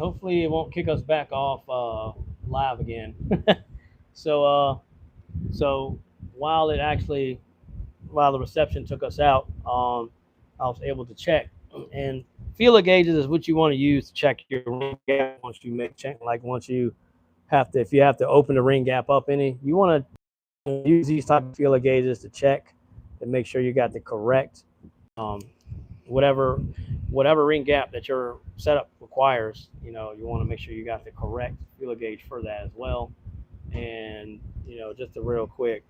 Hopefully it won't kick us back off live again. So so while it actually while the reception took us out, I was able to check. And feeler gauges is what you want to use to check your ring gap once you make check. Like once you have to, if you have to open the ring gap up any, you want to use these type of feeler gauges to check and make sure you got the correct um, whatever ring gap that your setup requires. You want to make sure you got the correct feeler gauge for that as well. And just a real quick,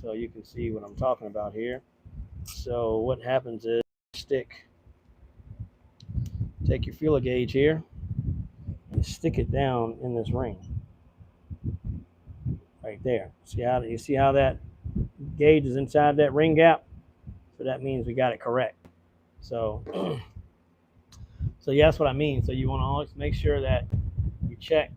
so you can see what I'm talking about here. So what happens is stick take your feeler gauge here and stick it down in this ring right there. See how that gauge is inside that ring gap? So that means we got it correct. So so yeah, that's what I mean. So you want to always make sure that you check,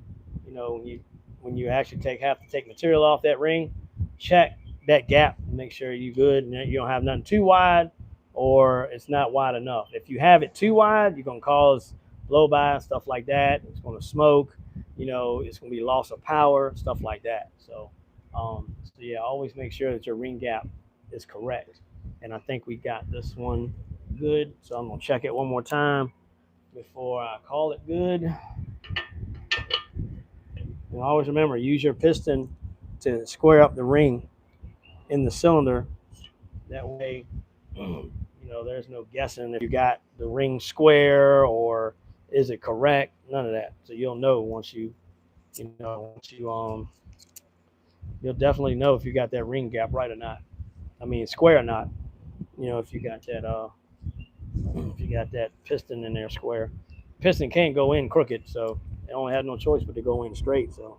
when you actually have to take material off that ring, check that gap and make sure you're good and you don't have nothing too wide or it's not wide enough. If you have it too wide, you're gonna cause blow by and stuff like that. It's gonna smoke, it's gonna be loss of power, stuff like that. So yeah, always make sure that your ring gap is correct. And I think we got this one good. So I'm gonna check it one more time before I call it good. And always remember, use your piston to square up the ring in the cylinder. That way, there's no guessing if you got the ring square or is it correct. None of that. So you'll know you'll definitely know if you got that ring gap right or not. I mean, square or not. If you got that piston in there square. Piston can't go in crooked, so it only had no choice but to go in straight. So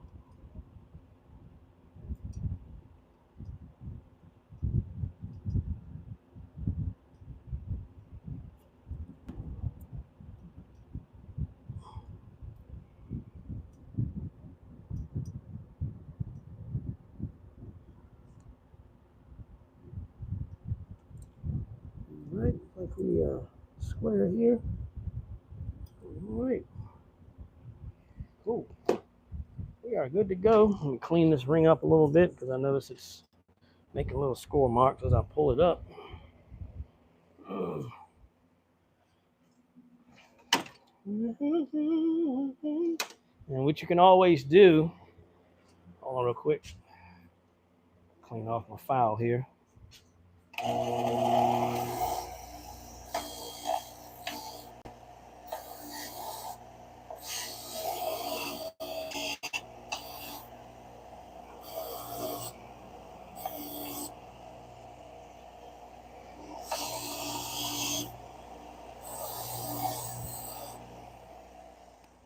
right, like we square here. All right, cool. We are good to go. Let me clean this ring up a little bit because I notice it's making little score marks as I pull it up. And what you can always do, hold on real quick, clean off my file here.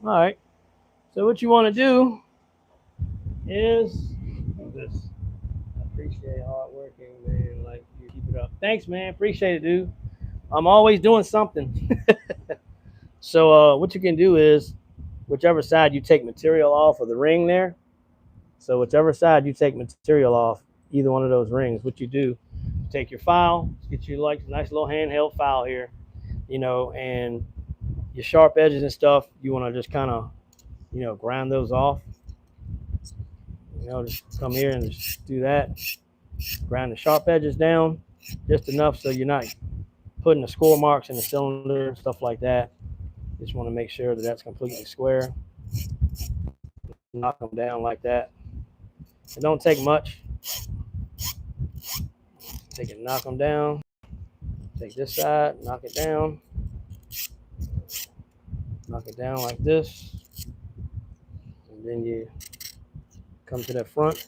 All right. So what you want to do is this. I appreciate hard working, man. Like you keep it up. Thanks, man. Appreciate it, dude. I'm always doing something. So what you can do is, whichever side you take material off of the ring there. So whichever side you take material off, either one of those rings, what you do, take your file, get you like a nice little handheld file here, and your sharp edges and stuff. You want to just kind of, grind those off. Just come here and just do that. Grind the sharp edges down just enough so you're not putting the score marks in the cylinder and stuff like that. Just want to make sure that that's completely square. Knock them down like that. It don't take much. Take it, knock them down. Take this side, knock it down. Knock it down like this. And then you come to the front.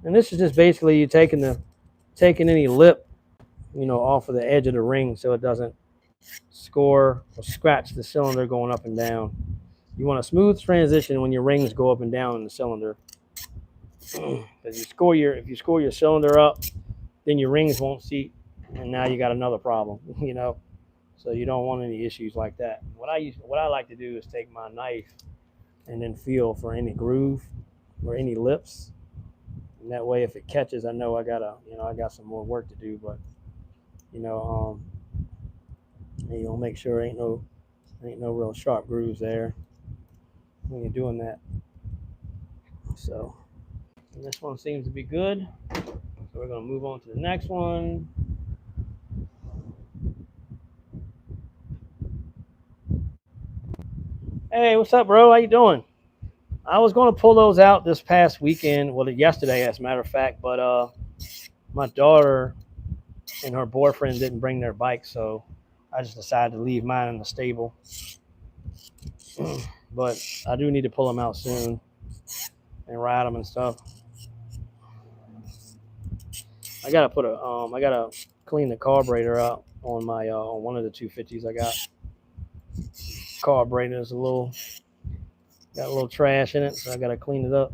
And this is just basically you taking any lip, off of the edge of the ring so it doesn't score or scratch the cylinder going up and down. You want a smooth transition when your rings go up and down in the cylinder. Because if you score your cylinder up, then your rings won't seat, and now you got another problem. So you don't want any issues like that. What I like to do is take my knife and then feel for any groove or any lips, and that way if it catches, I know I got some more work to do. But make sure ain't no real sharp grooves there. when you're doing that. So and this one seems to be good. So we're gonna move on to the next one. Hey, what's up, bro? How you doing? I was gonna pull those out this past weekend, well, yesterday, as a matter of fact, but my daughter and her boyfriend didn't bring their bike, so I just decided to leave mine in the stable. But I do need to pull them out soon and ride them and stuff. I gotta clean the carburetor out on my on one of the 250s I got. Carburetor is got a little trash in it, so I gotta clean it up.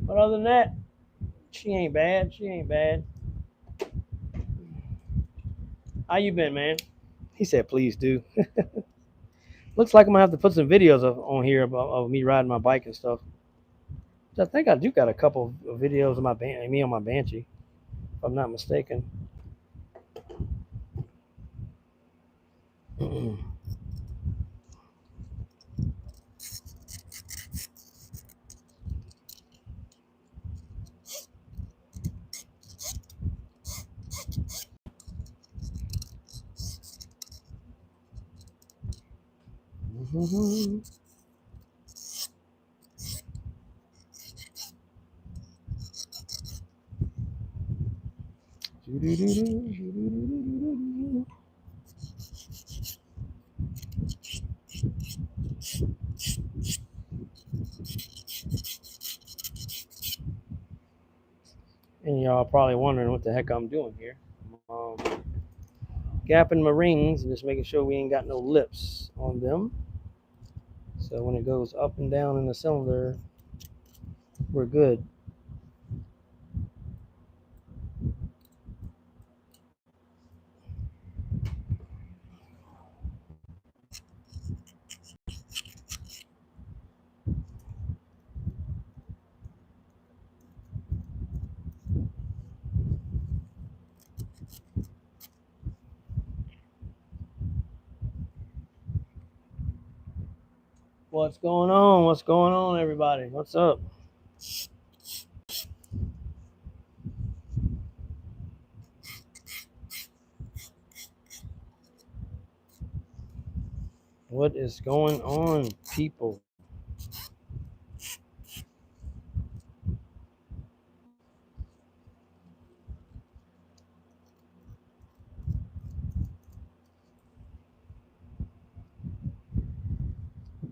But other than that, she ain't bad. She ain't bad. How you been, man? He said, please do. Looks like I'm gonna have to put some videos on here of me riding my bike and stuff. I think I do got a couple of videos of me on my Banshee, if I'm not mistaken. And y'all probably wondering what the heck I'm doing here. Um, gapping my rings and just making sure we ain't got no lips on them. So when it goes up and down in the cylinder, we're good. What's going on? What's going on, everybody? What's up? What is going on, people?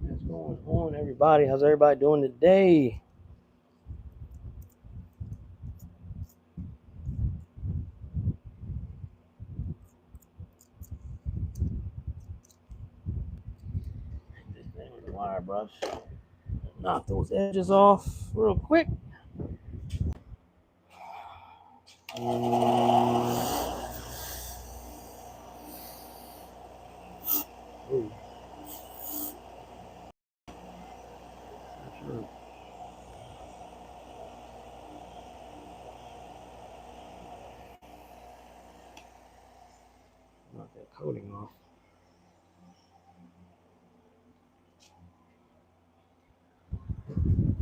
What's going on, everybody? How's everybody doing today? This thing with the wire brush. Knock those edges off real quick. Ooh. Sure. Knock that coating off.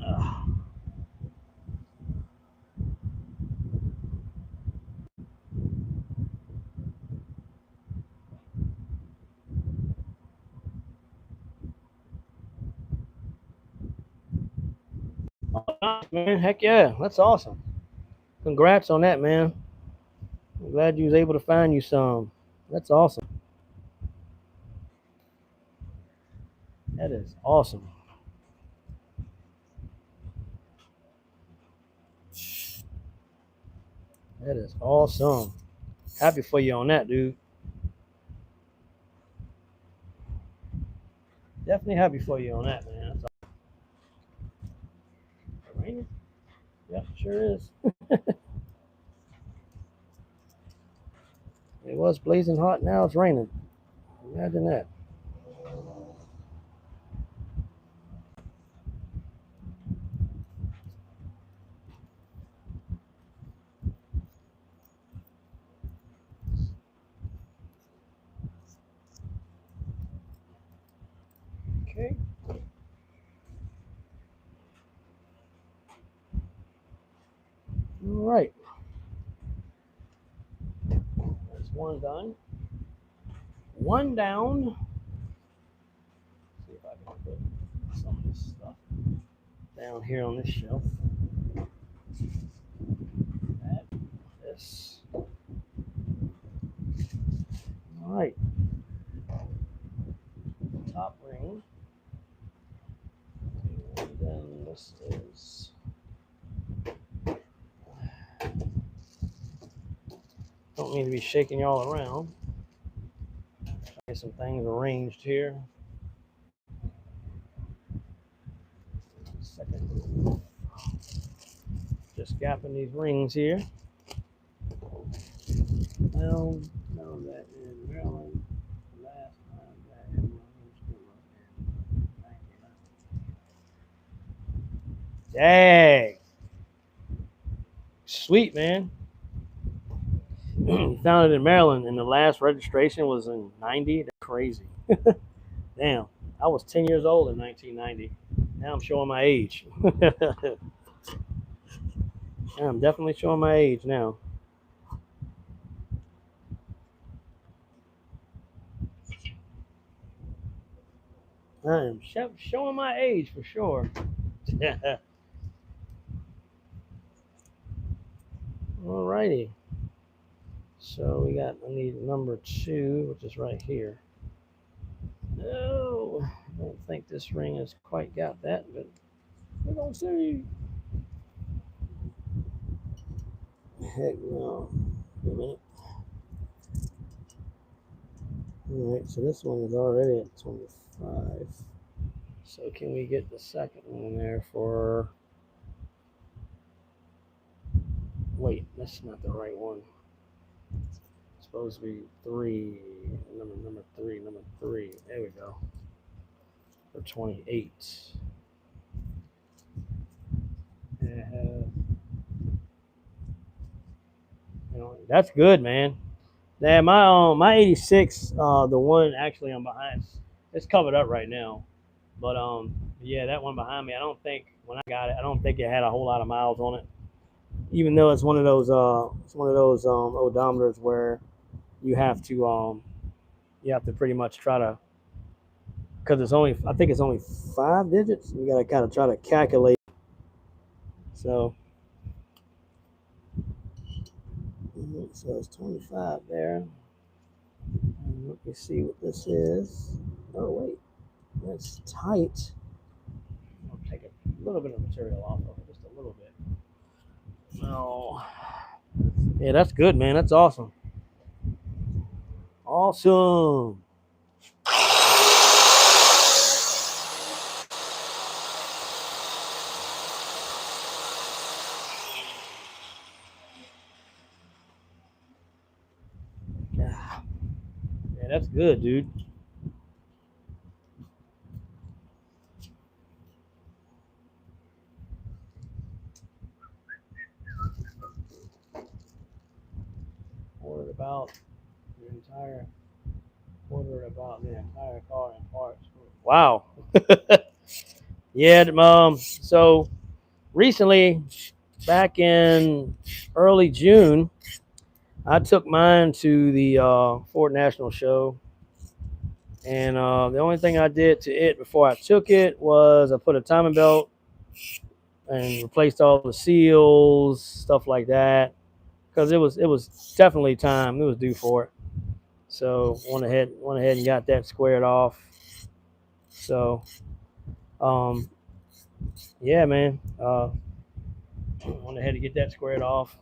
Ugh. Man, heck yeah, that's awesome. Congrats on that, man. I'm glad you was able to find you some. That's awesome. That is awesome. That is awesome. Happy for you on that, dude. Definitely happy for you on that, man. That's awesome. Raining? Yep, sure is. It was blazing hot. Now it's raining. Imagine that. Okay. All right. That's one done. One down. See if I can put some of this stuff down here on this shelf. That, this. All right. Top ring. And then this is. Don't need to be shaking y'all around. Get some things arranged here. Second. Just gapping these rings here. Well, no, that in Maryland. Last time that in Dang. Sweet, man. Found it in Maryland, and the last registration was in 90. That's crazy. Damn. I was 10 years old in 1990. Now I'm showing my age. I'm definitely showing my age now. I am showing my age for sure. Alrighty. So I need number 2, which is right here. No, I don't think this ring has quite got that, but we're gonna see. Heck no. Wait a minute. Alright, so this one is already at 25. So can we get the second one in there for... Wait, that's not the right one. It's supposed to be 3. Number 3. There we go. For 28. That's good, man. Yeah, my 86, the one actually I'm behind, it's covered up right now. But yeah, that one behind me, I don't think when I got it, I don't think it had a whole lot of miles on it. Even though it's one of those odometers where you have to pretty much try to, because I think it's only 5 digits. You got to kind of try to calculate. So it's 25 there. And let me see what this is. Oh wait, that's tight. I'll take a little bit of material off of it, just a little bit. Oh, yeah, that's good, man. That's awesome. Awesome. Yeah, that's good, dude. Ordered about the entire car and parts. Wow. Yeah, so recently, back in early June, I took mine to the Ford National Show, and the only thing I did to it before I took it was I put a timing belt and replaced all the seals, stuff like that, because it was definitely time. It was due for it. So went ahead and got that squared off. So, yeah, man, went ahead to get that squared off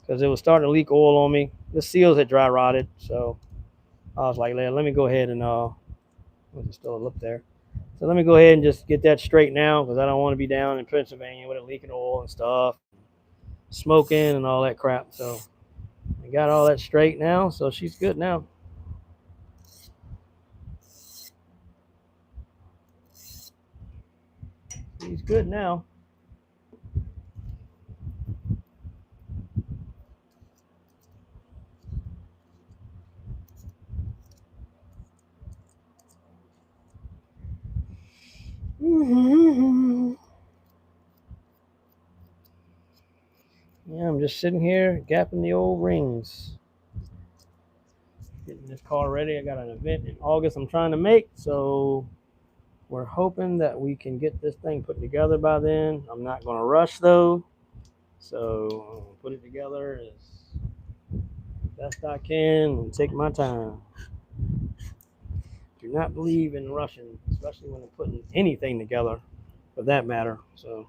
because it was starting to leak oil on me. The seals had dry rotted, so I was like, let me go ahead and there's still a lip there. So let me go ahead and just get that straightened out because I don't want to be down in Pennsylvania with it leaking oil and stuff, smoking and all that crap. So I got all that straight now, so she's good now. She's good now. Yeah, I'm just sitting here gapping the old rings. Getting this car ready. I got an event in August I'm trying to make, so we're hoping that we can get this thing put together by then. I'm not going to rush though, so I'm gonna put it together as best I can and take my time. Do not believe in rushing, especially when they're putting anything together, for that matter. So,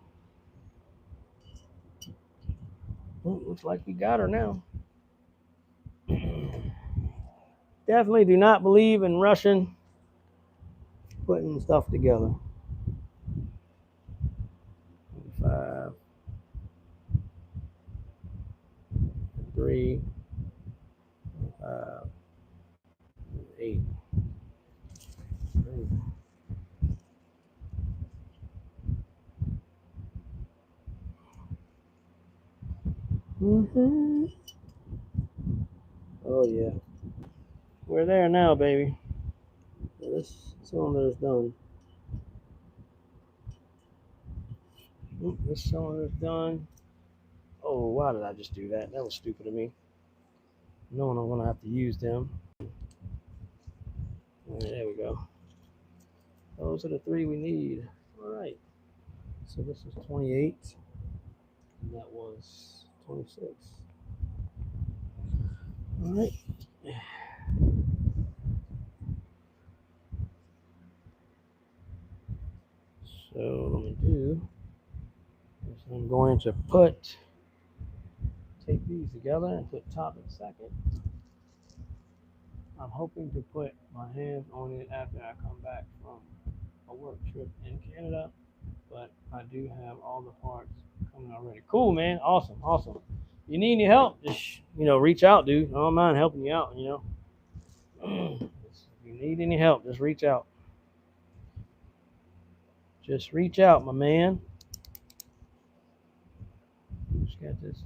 well, looks like we got her now. Definitely do not believe in rushing putting stuff together. 5, 3, 5, 8. Mm-hmm. Oh yeah, we're there now, baby. This cylinder is done. This cylinder is done. Oh, why did I just do that? That was stupid of me. Knowing I'm gonna have to use them. All right, there we go. Those are the 3 we need. All right. So this was 28, and that was 26. All right. So what I'm gonna do is I'm going to take these together and put top and second. I'm hoping to put my hands on it after I come back from a work trip in Canada, but I do have all the parts coming already. Cool, man. Awesome, awesome. You need any help? Just reach out, dude. I don't mind helping you out. If you need any help, just reach out. Just reach out, my man. Just got this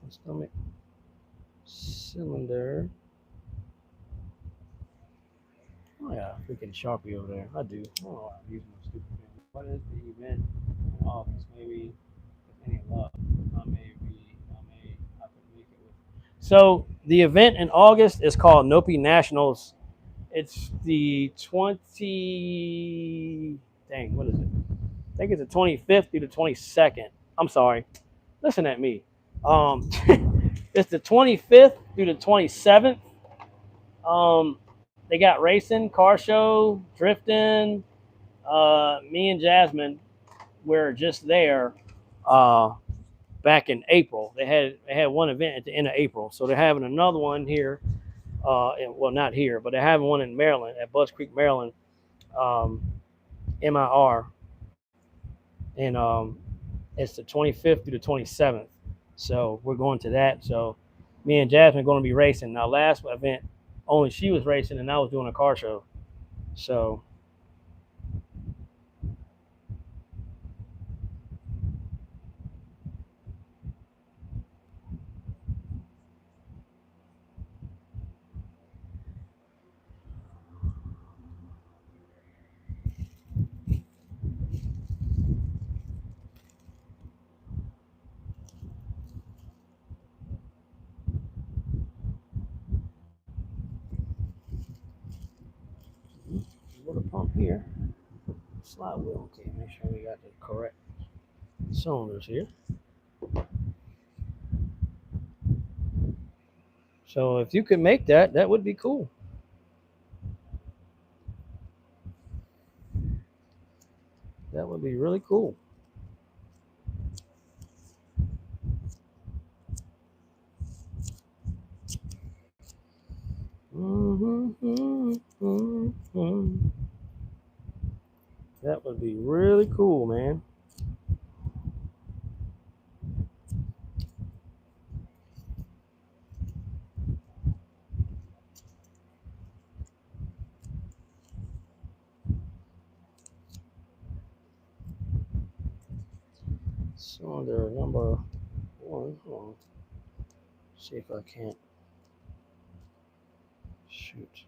stomach cylinder. Oh yeah, freaking Sharpie over there. I do. Oh, I'm using my stupid pen. What is the event in August? Maybe with any luck, I could make it with. So the event in August is called Nopi Nationals. It's the 20. Dang, what is it? I think it's the 25th through the 22nd. I'm sorry. Listen at me. Um, it's the 25th through the 27th. Um, they got racing, car show, drifting. Me and Jasmine were just there uh, back in April. They had one event at the end of April, so they're having another one here. Well, not here, but they're having one in Maryland at Buzz Creek, Maryland, MIR, and it's the 25th through the 27th. So we're going to that. So me and Jasmine are going to be racing. Now, last event, only she was racing, and I was doing a car show. So put a pump here. Slide wheel. Okay, make sure we got the correct cylinders here. So if you could make that, that would be cool. That would be really cool. That would be really cool, man. Cylinder number 1. Hold on. See if I can't shoot.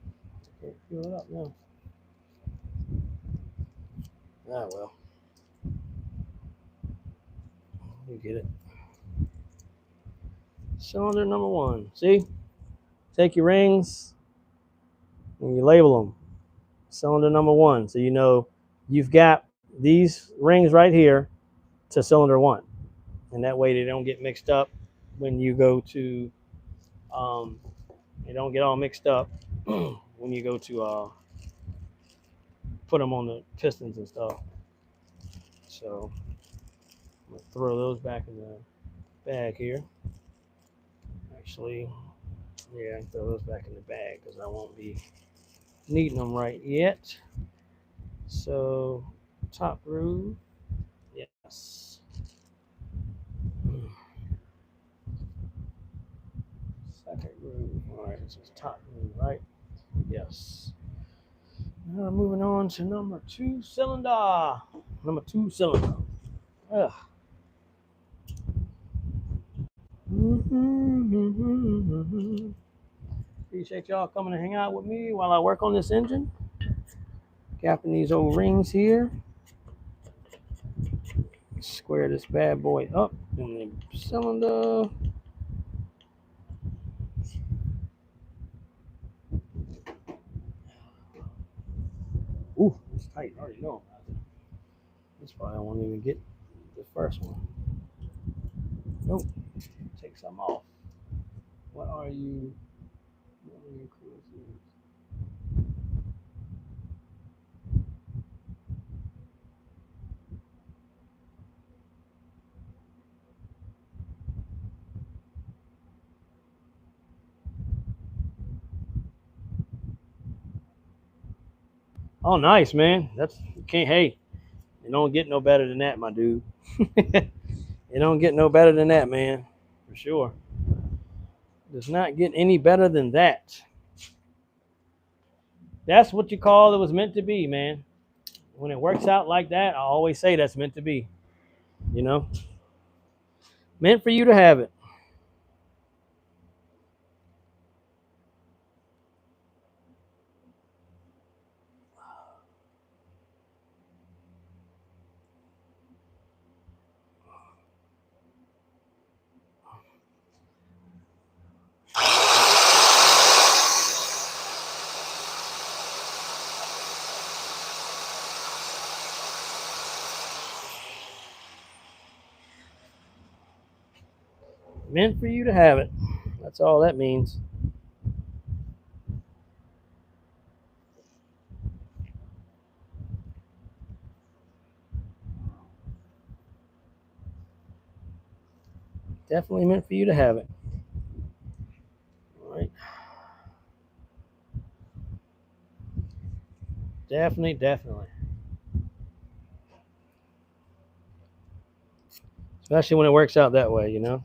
I can't feel it up now. Ah, well, you get it. Cylinder number 1. See? Take your rings and you label them. Cylinder number 1. So you know you've got these rings right here to cylinder 1. And that way they don't get mixed up when you go to, they don't get all mixed up when you go to put them on the pistons and stuff. So I'm going to throw those back in the bag here. Actually, yeah, throw those back in the bag because I won't be needing them right yet. So top groove, yes. Second groove, all right, so it's top groove, right? Yes. Now moving on to number 2 cylinder. Number 2 cylinder. Ugh. Appreciate y'all coming to hang out with me while I work on this engine. Gapping these old rings here. Square this bad boy up in the cylinder. Ooh, it's tight. I already know. That's why I won't even get the first one. Nope. Take some off. What are you? What are you cruising? Oh, nice, man. That's you can't. Hey, it don't get no better than that, my dude. It don't get no better than that, man. For sure. Does not get any better than that. That's what you call it was meant to be, man. When it works out like that, I always say that's meant to be. You know, meant for you to have it. Meant for you to have it. That's all that means. Definitely meant for you to have it. All right. Definitely, definitely. Especially when it works out that way, you know.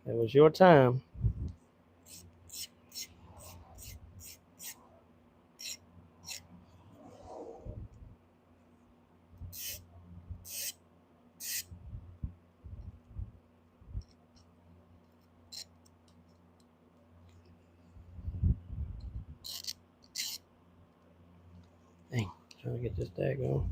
It was your time. Dang, trying to get this tag on.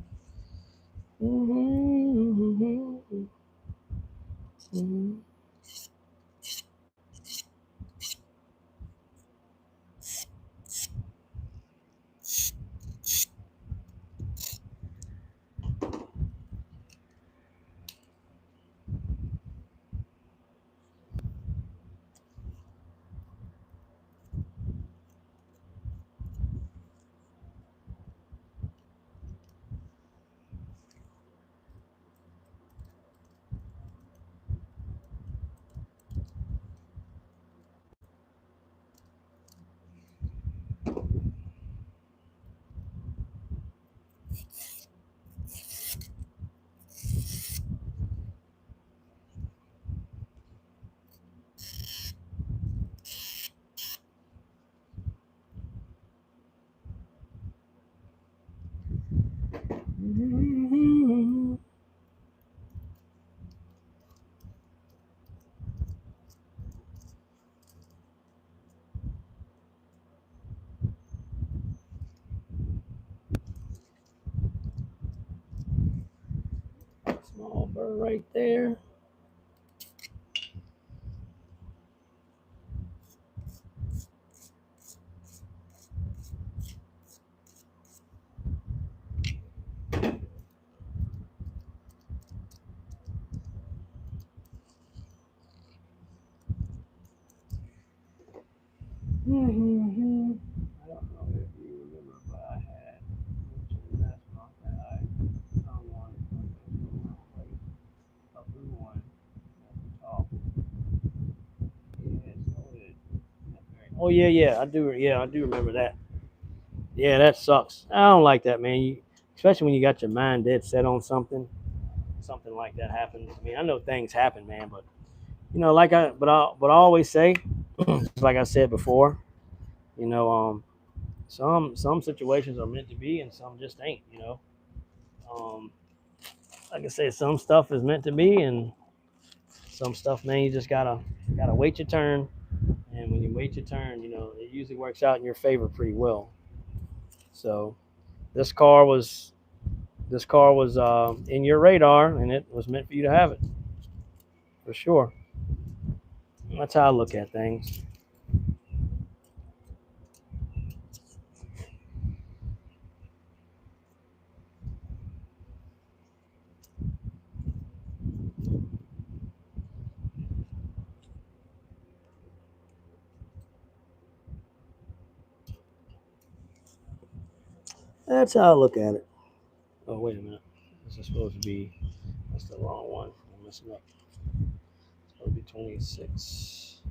number right there. Mm-hmm. I don't know if you remember, but I had mentioned last month that I found one, a blue one at the top. Yeah, so it. Oh yeah, yeah, I do. Yeah, I do remember that. Yeah, that sucks. I don't like that, man. Especially when you got your mind dead set on something. Something like that happens. I mean, I know things happen, man, but but I always say, like I said before, you know, some situations are meant to be, and some just ain't. Um, like I said, some stuff is meant to be, and some stuff, man, you just gotta wait your turn. And when you wait your turn, it usually works out in your favor pretty well. So this car was in your radar, and it was meant for you to have it for sure. That's how I look at things. That's how I look at it. Oh, wait a minute. This is supposed to be. That's the wrong one. I'm messing up. It's supposed to be 26.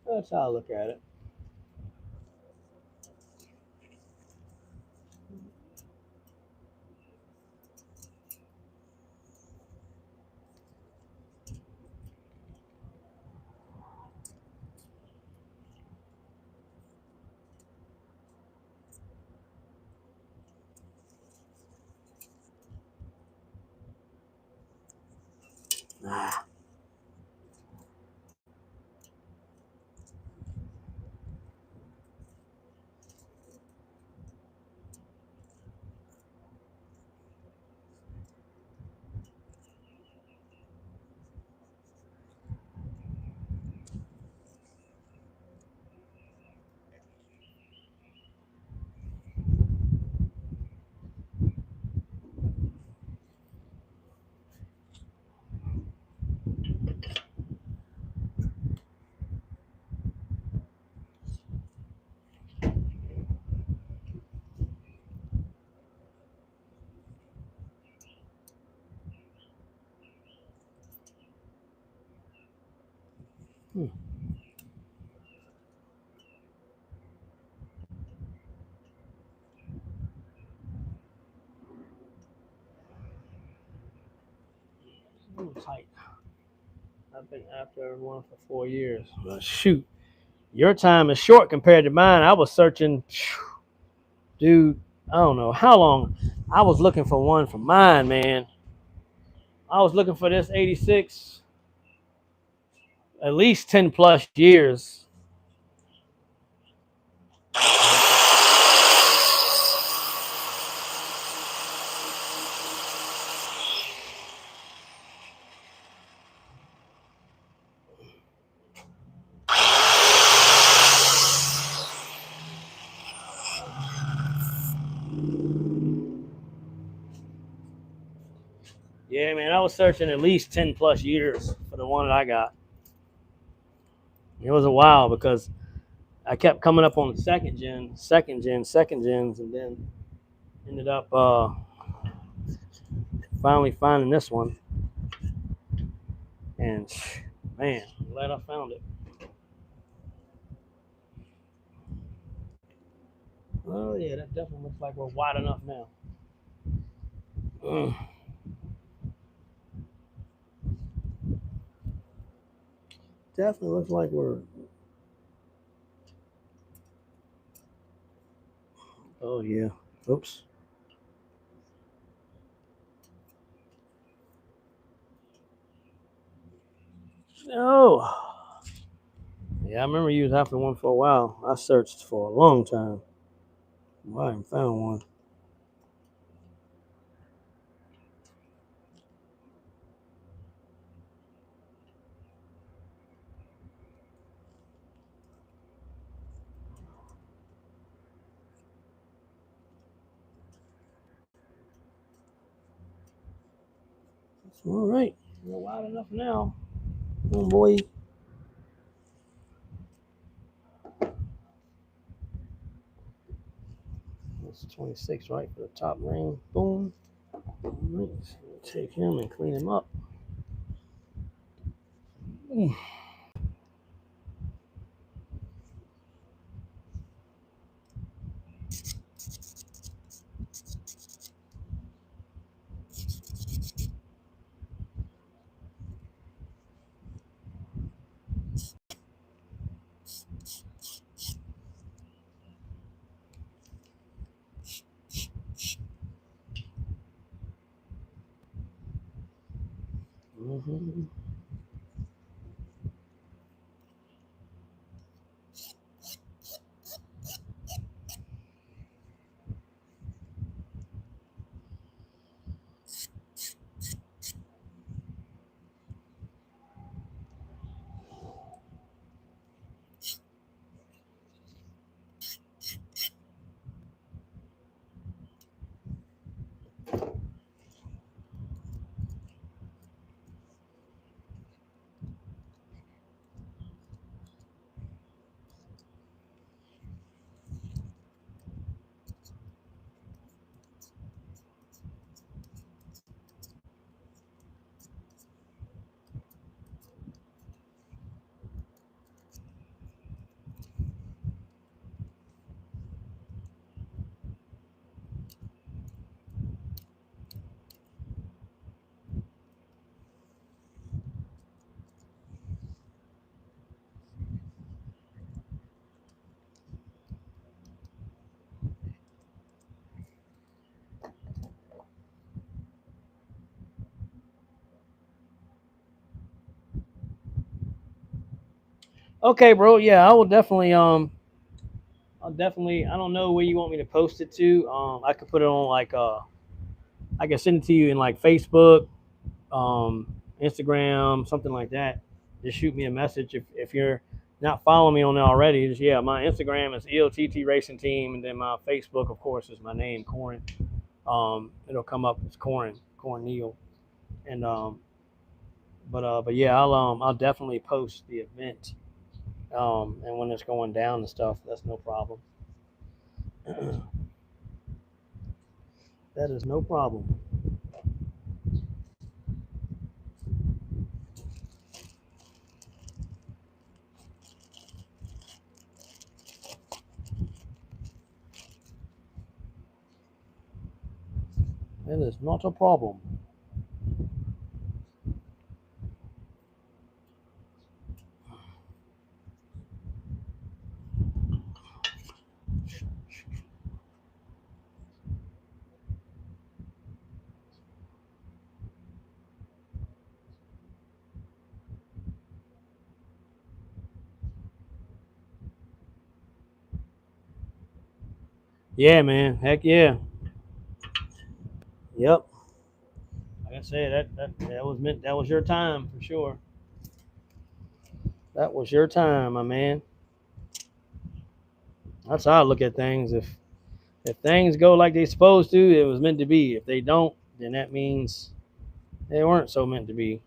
That's how I look at it. Ah. Hmm. A little tight. I've been after one for 4 years. Well, shoot, your time is short compared to mine. I was searching, dude. I don't know how long. I was looking for one for mine, man. I was looking for this 86 at least 10 plus years. Yeah, man, I was searching at least 10 plus years for the one that I got. It was a while because I kept coming up on the second gens, and then ended up finally finding this one. And man, I'm glad I found it. Oh yeah, that definitely looks like we're wide enough now. Mm, definitely looks like we're. Oh yeah. Oops. Oh. Yeah, I remember you was after one for a while. I searched for a long time. Well, I haven't found one. All right. We're wide enough now. Oh boy. That's 26, right? For the top ring. Boom. All right. Take him and clean him up. Mm-hmm. Okay, bro. Yeah, I will definitely I'll definitely I don't know where you want me to post it to. I could put it on like I can send it to you in like Facebook, Instagram, something like that. Just shoot me a message if you're not following me on there already. Just, yeah, my Instagram is ELTT Racing Team, and then my Facebook, of course, is my name, Corin. It'll come up as Corin Neal, and but yeah, I'll definitely post the event, and when it's going down and stuff, that's no problem. That is no problem. It is not a problem. Yeah, man. Heck yeah. Yep. Like I said, that was meant. That was your time for sure. That was your time, my man. That's how I look at things. If things go like they're supposed to, it was meant to be. If they don't, then that means they weren't so meant to be.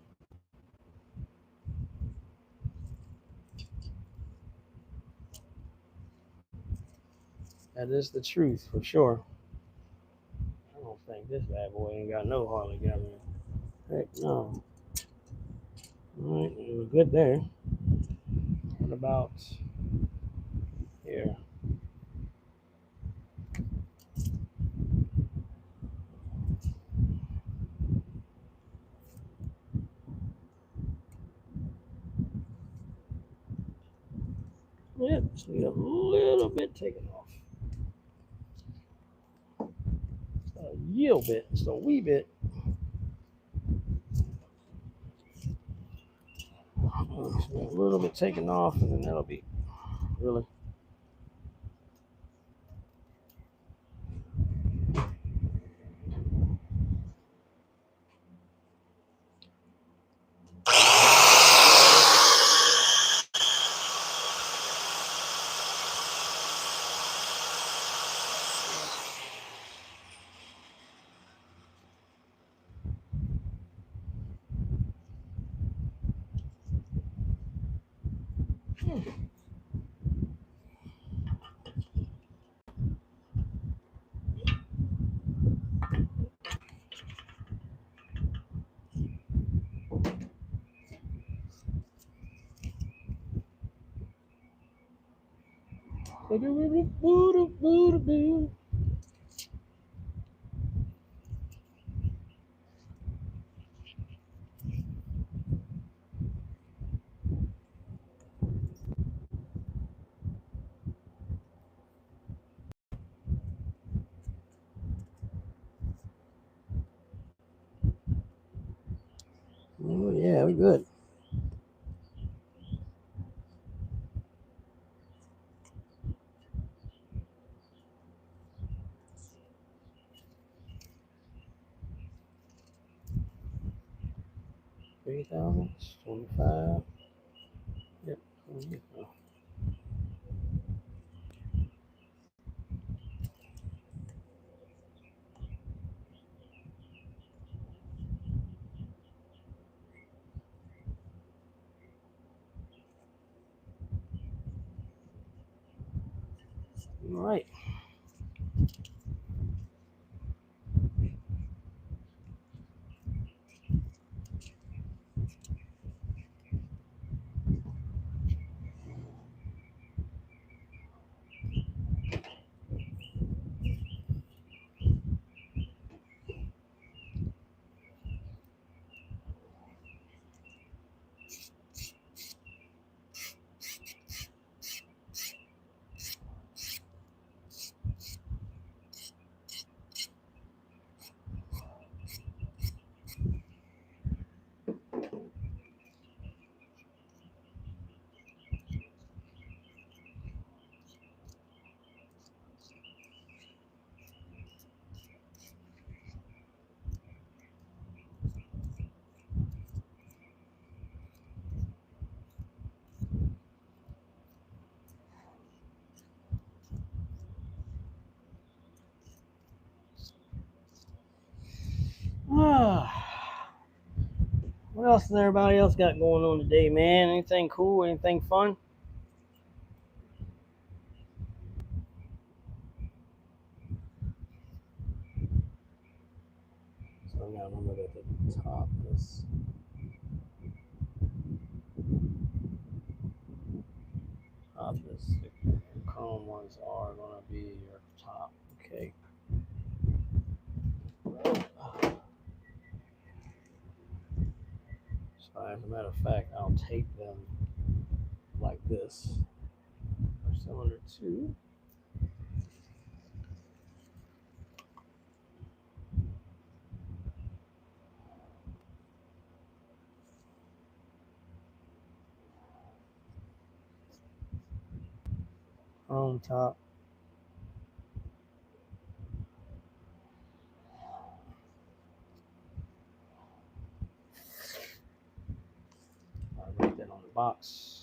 That is the truth for sure. I don't think this bad boy ain't got no Harley Gathering. Heck no. All right, it was good there. What about here? Yeah, just need a little bit taken off. A little bit, just a wee bit. Just a little bit taken off, and then that'll be really. Oh, yeah, we're good. $3,000, 25. Yep. All right. What else has everybody else got going on today, man? Anything cool? Anything fun? So I gotta remember that the top is the chrome ones are gonna be your top. Okay. So as a matter of fact, I'll tape them like this. Cylinder 2. Chrome top. I'll write that on the box.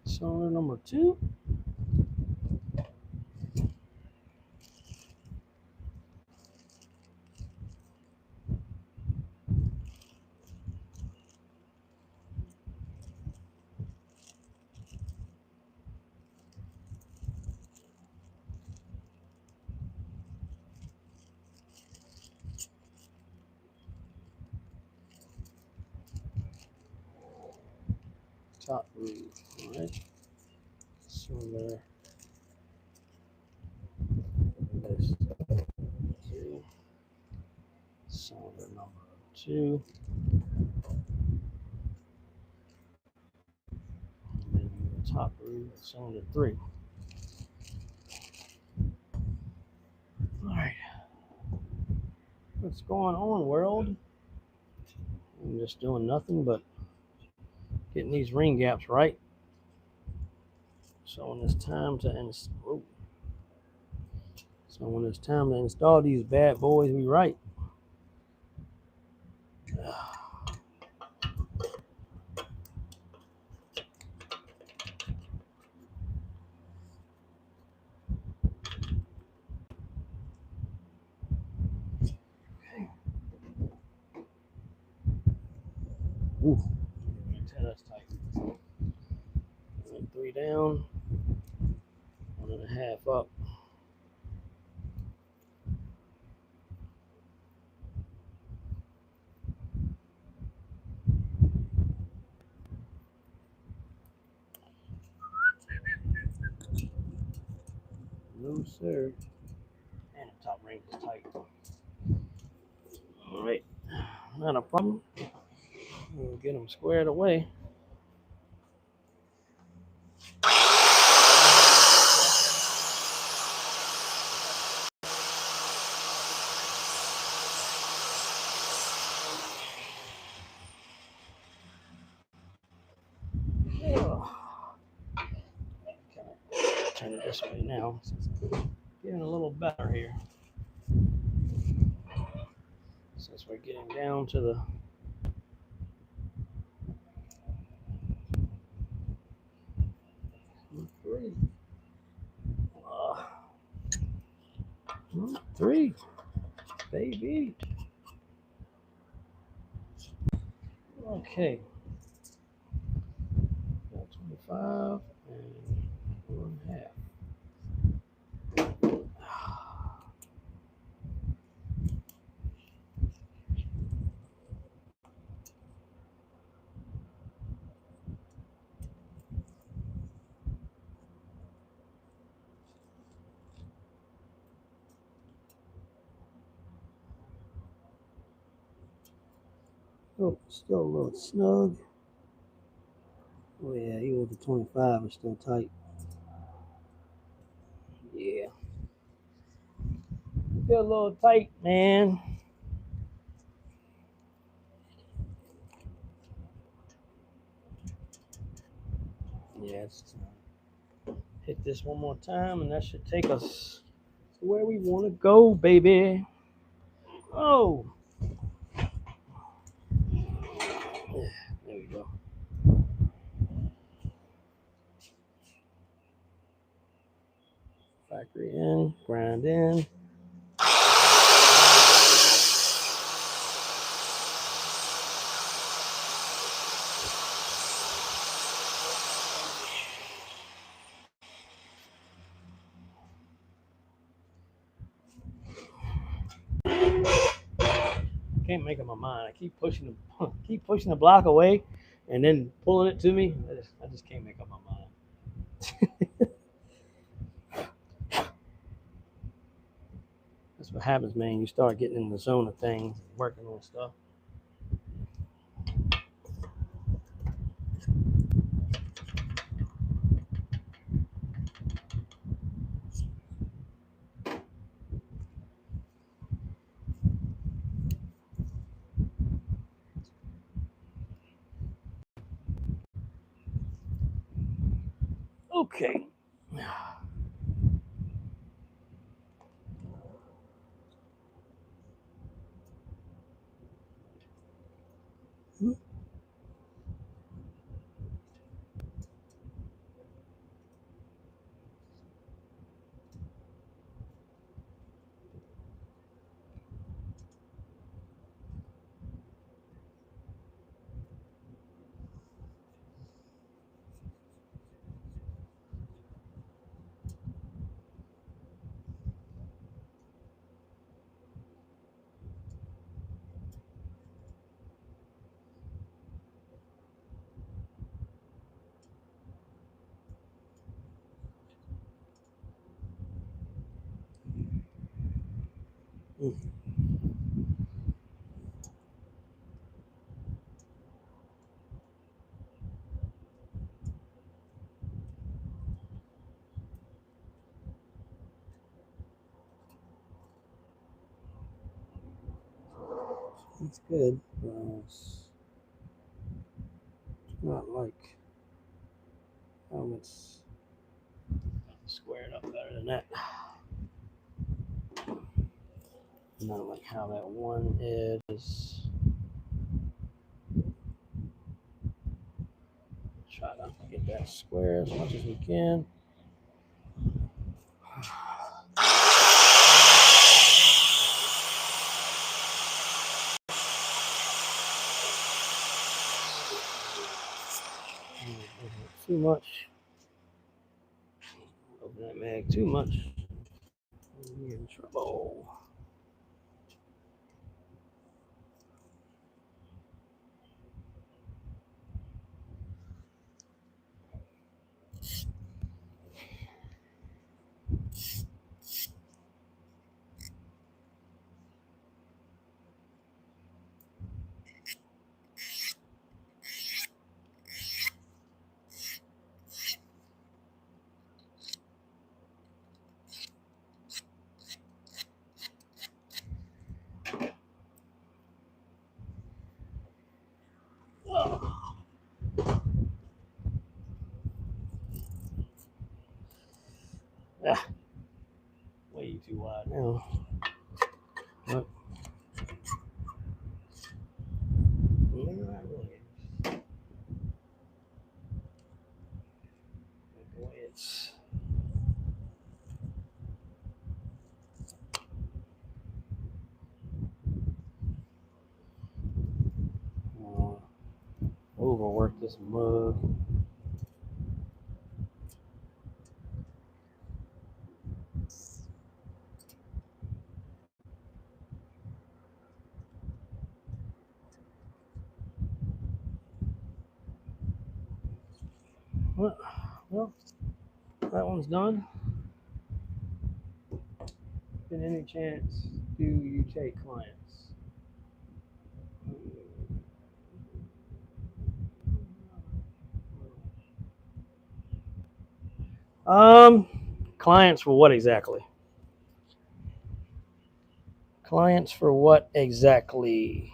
Cylinder number 2. Top groove. All right. Cylinder. This 2. Cylinder number 2. And then the top groove, cylinder 3. All right. What's going on, world? I'm just doing nothing but getting these ring gaps right. So when it's time to install these bad boys, we right. Ooh, that's tight. 3 down, 1.5 up. No, sir. And the top ring is tight. All right, not a problem. We'll get them squared away. Turn it this way now. Getting a little better here. Since we're getting down to the three, baby. Okay. Got 25 and 1.5. Oh, still a little snug. Oh yeah, even with the 25 is still tight. Yeah. Still a little tight, man. Yeah, it's hit this one more time and that should take us to where we want to go, baby. Oh. Yeah, there we go. Factory in, grind in. Can't make up my mind. I keep pushing the block away, and then pulling it to me. I just can't make up my mind. That's what happens, man. You start getting in the zone of things, working on stuff. Okay. It's good. It's not like how it's square it up better than that. Not like how that one is. Try to get that square as much as we can. Too much. Open that mag too much. We're in trouble. Ah, way too wide now. But, maybe not really. The way it's. Overwork this mug. Well, that one's done. In any chance, do you take clients? Clients for what exactly? Clients for what exactly?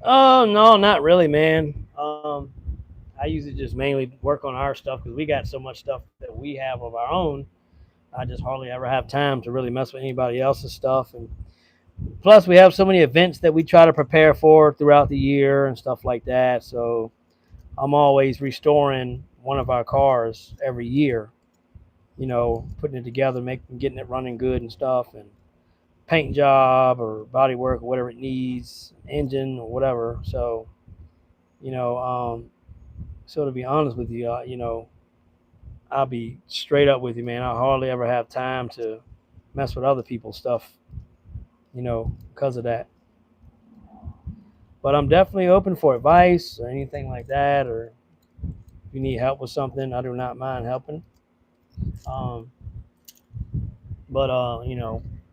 Oh no, not really, man. I usually just mainly work on our stuff because we got so much stuff that we have of our own. I just hardly ever have time to really mess with anybody else's stuff, and plus we have so many events that we try to prepare for throughout the year and stuff like that. So I'm always restoring one of our cars every year. You know, putting it together, getting it running good and stuff, and paint job or body work or whatever it needs, engine or whatever. So, you know, so to be honest with you, I'll be straight up with you, man. I hardly ever have time to mess with other people's stuff, because of that. But I'm definitely open for advice or anything like that, or if you need help with something, I do not mind helping. Um, but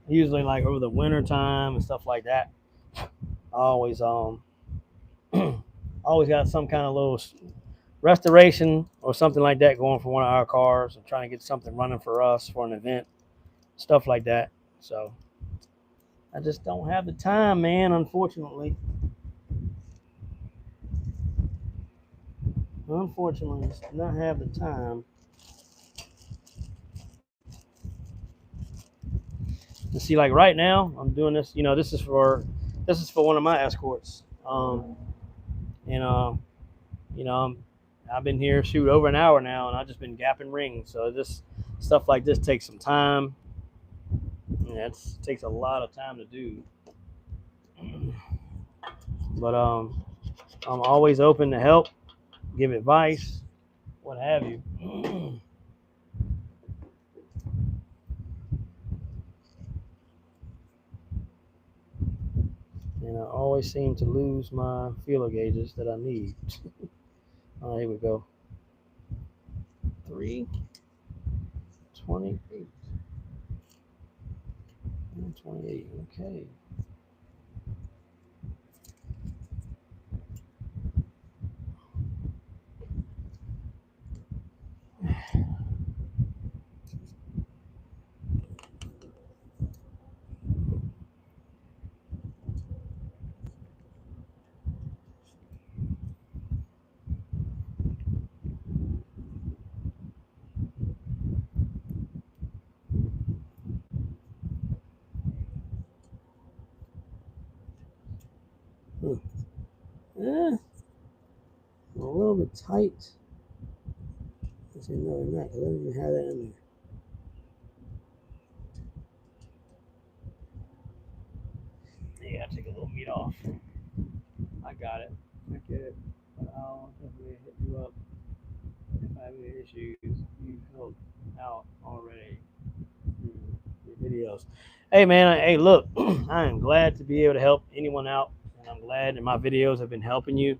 usually like over the winter time and stuff like that, I always always got some kind of little restoration or something like that going for one of our cars and trying to get something running for us for an event, stuff like that. So I just don't have the time, man, unfortunately. Unfortunately, just not have the time. And see, like right now, I'm doing this. You know, this is for one of my escorts. And you know, I've been here shoot over an hour now, and I've just been gapping rings. So this stuff like this takes some time. Yeah, it takes a lot of time to do. But I'm always open to help, give advice, what have you. And I always seem to lose my feeler gauges that I need. Oh, here we go. 328. 28. Okay. Yeah, a little bit tight. Let's see, no, not. I don't even have that in there. Yeah, take a little meat off. I got it. I get it. But I'll definitely hit you up if I have any issues. You've helped out already through your videos. Hey man, hey look, I am glad to be able to help anyone out, and I'm glad that my videos have been helping you.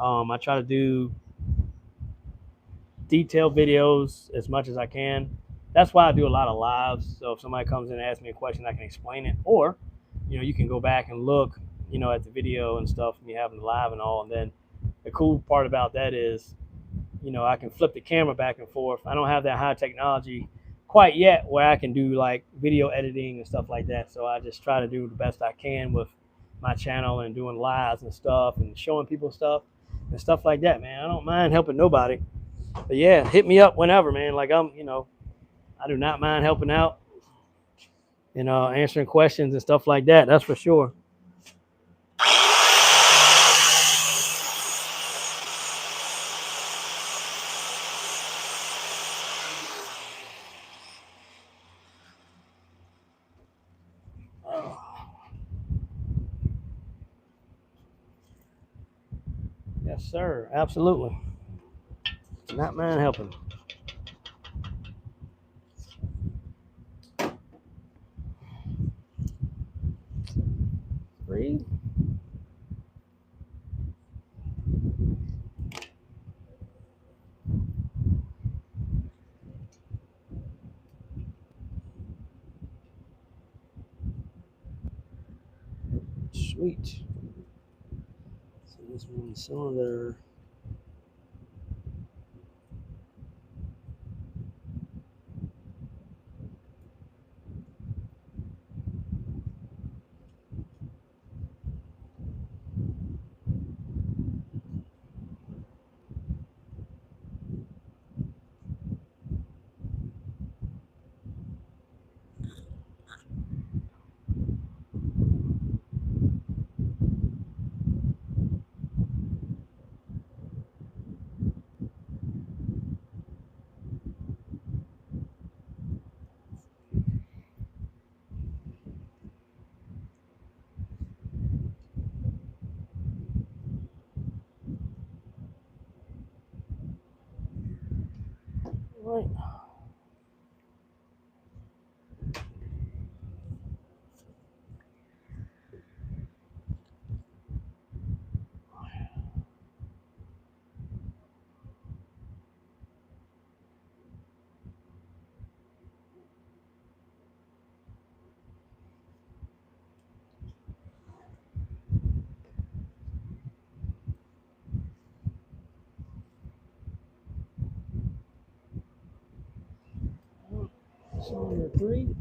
I try to do detailed videos as much as I can. That's why I do a lot of lives. So if somebody comes in and asks me a question, I can explain it. Or, you can go back and look, at the video and stuff, and you have them live and all. And then the cool part about that is, I can flip the camera back and forth. I don't have that high technology quite yet where I can do like video editing and stuff like that. So I just try to do the best I can with my channel and doing lives and stuff and showing people stuff and stuff like that, man. I don't mind helping nobody. But yeah, hit me up whenever, man. Like I do not mind helping out, answering questions and stuff like that. That's for sure. Yes, sir. Absolutely. Not mind helping. 3. Sweet. So this one cylinder. Right. Cylinder 3.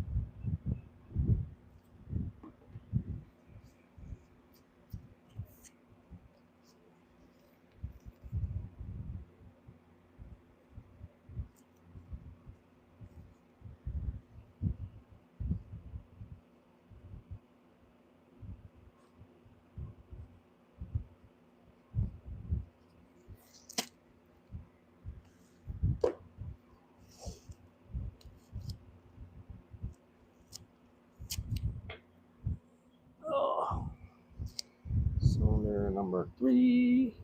number 3.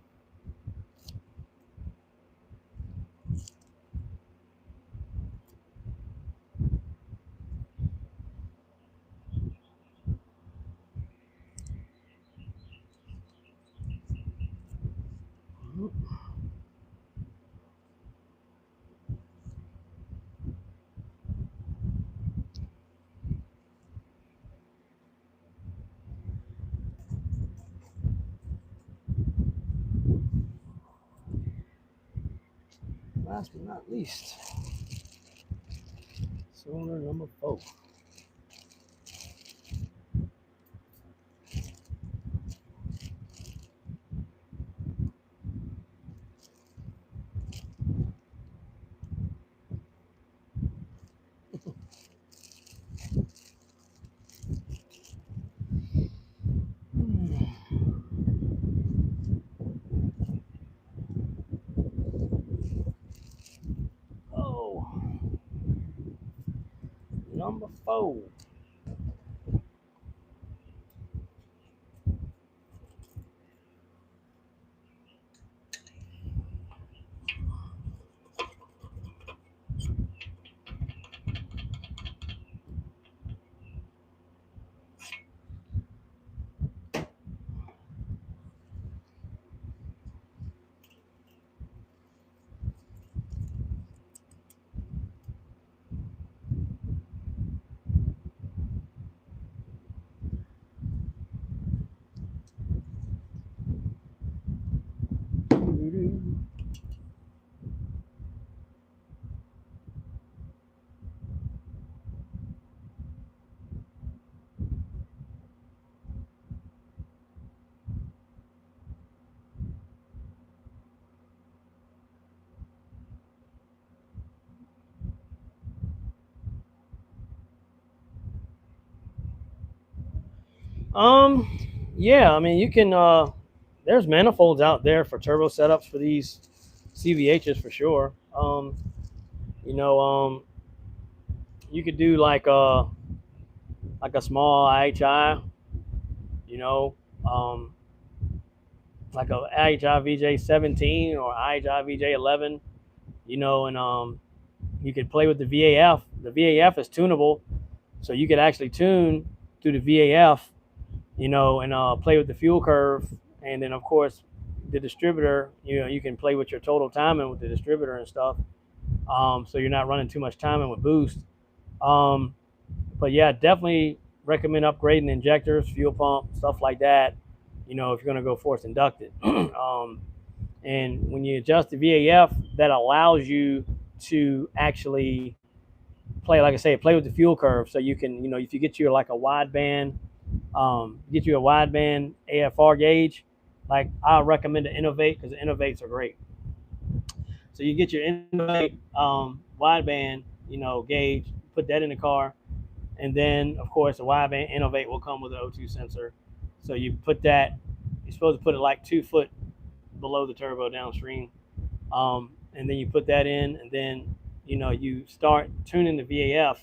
Last but not least, cylinder number 4. Oh, number 4. Yeah, I mean, you can, there's manifolds out there for turbo setups for these CVHs for sure. You know, you could do like a small IHI, you know, like a IHI VJ17 or IHI VJ11, you know, and you could play with the VAF. The VAF is tunable, so you could actually tune through the VAF, you know, and play with the fuel curve. And then, of course, the distributor, you know, you can play with your total timing with the distributor and stuff. So you're not running too much timing with boost. But yeah, definitely recommend upgrading injectors, fuel pump, stuff like that, you know, if you're going to go force inducted. And when you adjust the VAF, that allows you to actually play, like I say, play with the fuel curve. So you can, you know, if you get you like a wideband, get you a wideband AFR gauge, like I recommend the Innovate because the Innovates are great. So you get your Innovate wideband, you know, gauge, put that in the car, and then of course the wideband Innovate will come with an O2 sensor. So you put that, you're supposed to put it like 2 foot below the turbo downstream, and then you put that in, and then you know you start tuning the VAF,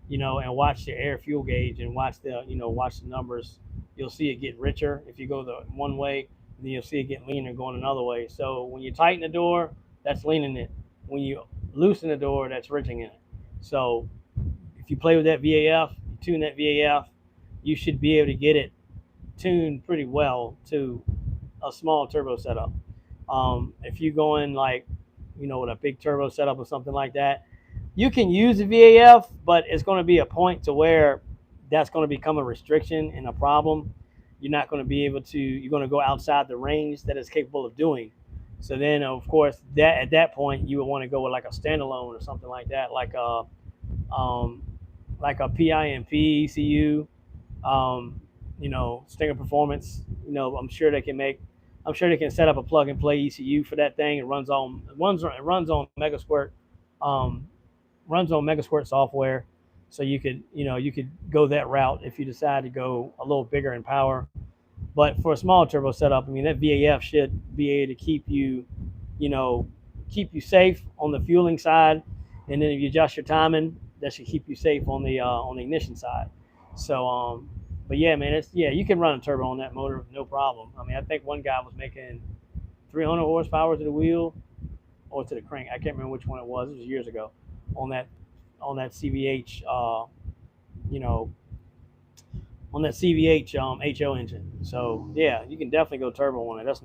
you know, and watch the air fuel gauge and watch the, you know, watch the numbers. You'll see it get richer if you go the one way, and then you'll see it get leaner going another way. So when you tighten the door, that's leaning it. When you loosen the door, that's riching it. So if you play with that VAF, you tune that VAF, you should be able to get it tuned pretty well to a small turbo setup. If you go in like, you know, with a big turbo setup or something like that, you can use the VAF, but it's going to be a point to where that's going to become a restriction and a problem. You're not going to be able to, you're going to go outside the range that it's capable of doing. So then, of course, that at that point, you would want to go with like a standalone or something like a PIMP ECU, you know, Stinger Performance. You know, I'm sure they can set up a plug and play ECU for that thing. It runs on Megasquirt, runs on Megasquirt software. So you could go that route if you decide to go a little bigger in power. But for a small turbo setup, I mean, that VAF should be able to keep you, you know, keep you safe on the fueling side, and then if you adjust your timing, that should keep you safe on the ignition side. So, But yeah, man, you can run a turbo on that motor, no problem. I mean, I think one guy was making 300 horsepower to the wheel or to the crank. I can't remember which one it was. It was years ago on that CVH, you know, on that CVH HO engine. So yeah, you can definitely go turbo on it. That's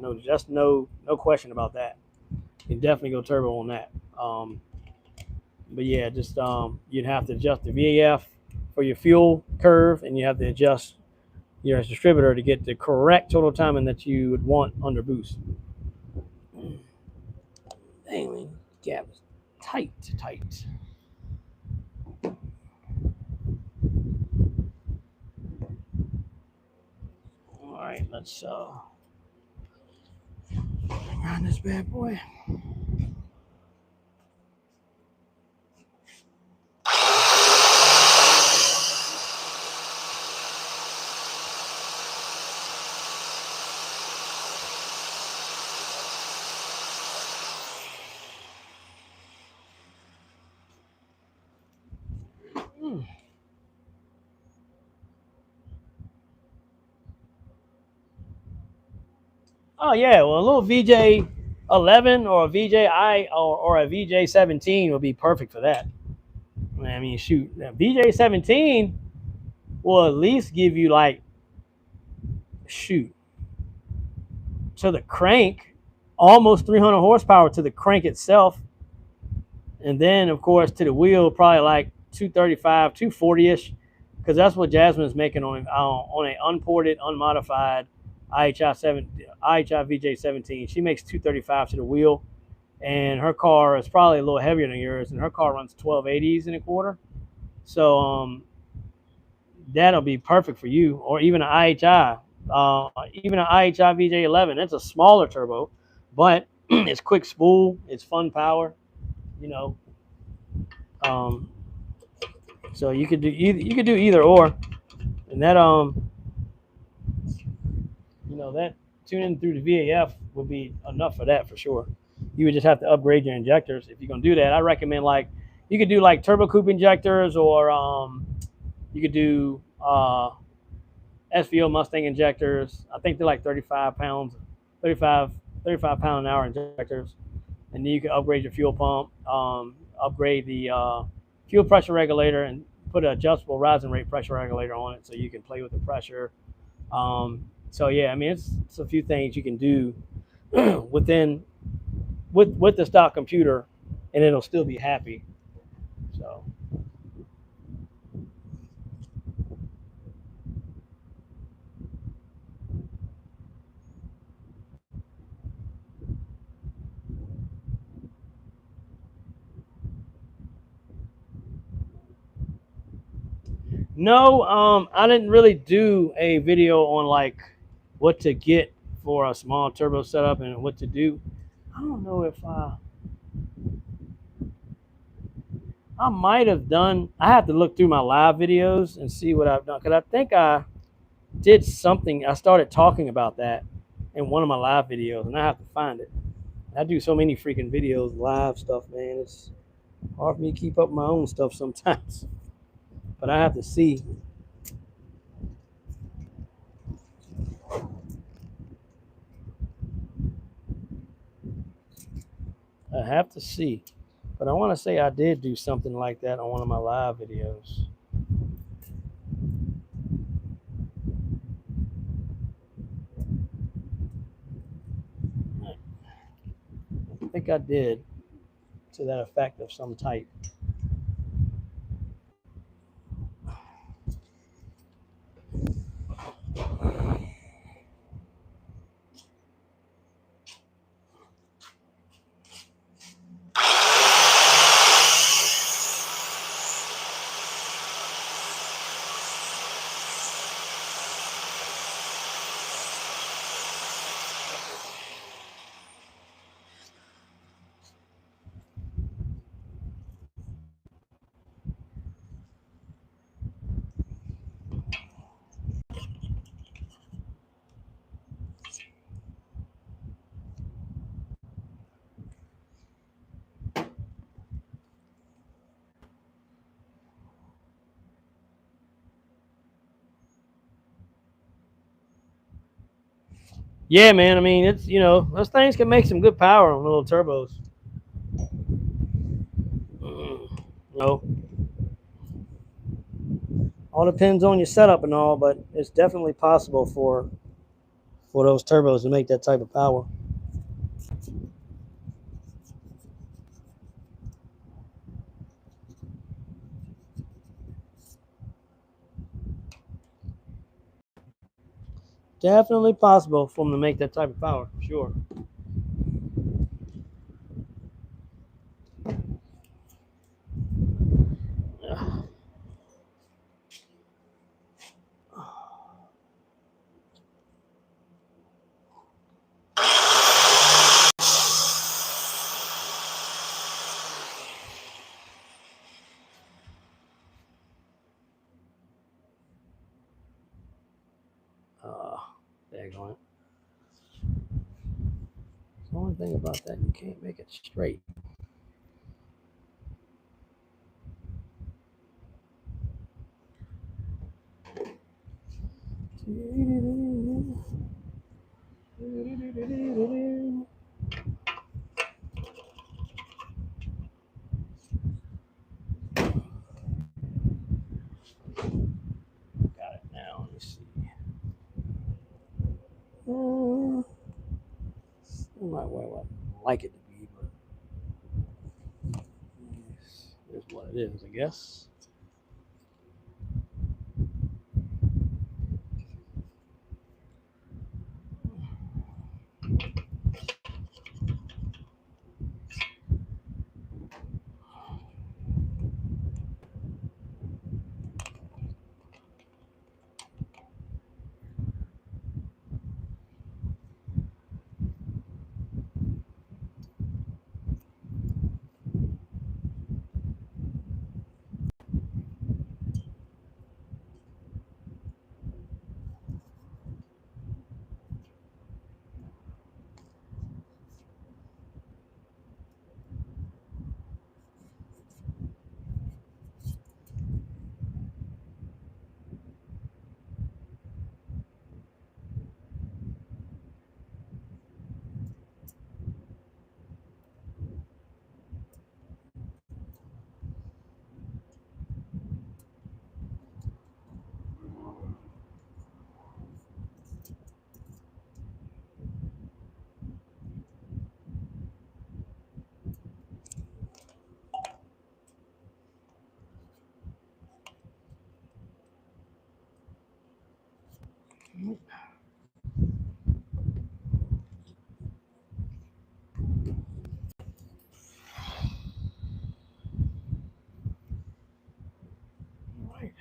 no question about that. You can definitely go turbo on that. But yeah, just you'd have to adjust the VAF for your fuel curve, and you have to adjust your distributor to get the correct total timing that you would want under boost. Dang, man, gap is tight. All right, let's run this bad boy. Oh yeah, well a little VJ 11 or a VJ or a VJ 17 would be perfect for that. I mean, shoot, VJ 17 will at least give you like shoot to the crank almost 300 horsepower to the crank itself, and then of course to the wheel probably like 235, 240ish, because that's what Jasmine's making on an unported, unmodified IHI VJ 17. She makes 235 to the wheel, and her car is probably a little heavier than yours, and her car runs 1280s in a quarter. So that'll be perfect for you, or even an IHI. Even an IHI VJ11, that's a smaller turbo, but it's quick spool, it's fun power, you know. So you could do either or, and that that tuning through the VAF would be enough for that for sure. You would just have to upgrade your injectors if you're gonna do that. I recommend like you could do like turbo coupe injectors, or you could do SVO Mustang injectors. I think they're like 35 pounds, 35 pound an hour injectors. And then you can upgrade your fuel pump, upgrade the fuel pressure regulator, and put an adjustable rising rate pressure regulator on it so you can play with the pressure. So yeah, I mean it's a few things you can do within with the stock computer, and it'll still be happy. So. No, I didn't really do a video on like what to get for a small turbo setup and what to do. I don't know if I might have done. I have to look through my live videos and see what I've done, because I think I did something. I started talking about that in one of my live videos, and I have to find it. I do so many freaking videos, live stuff, man. It's hard for me to keep up my own stuff sometimes. But I have to see. I have to see. But I want to say I did do something like that on one of my live videos. I think I did, to that effect of some type. Yeah, man. I mean, it's those things can make some good power on little turbos. No, all depends on your setup and all, but it's definitely possible for those turbos to make that type of power. Definitely possible for them to make that type of power, for sure. Uh, Daggone it. The only thing about that, you can't make it straight. Got it now. Let me see. Not what I would like it to be, but it's what it is, I guess. Right.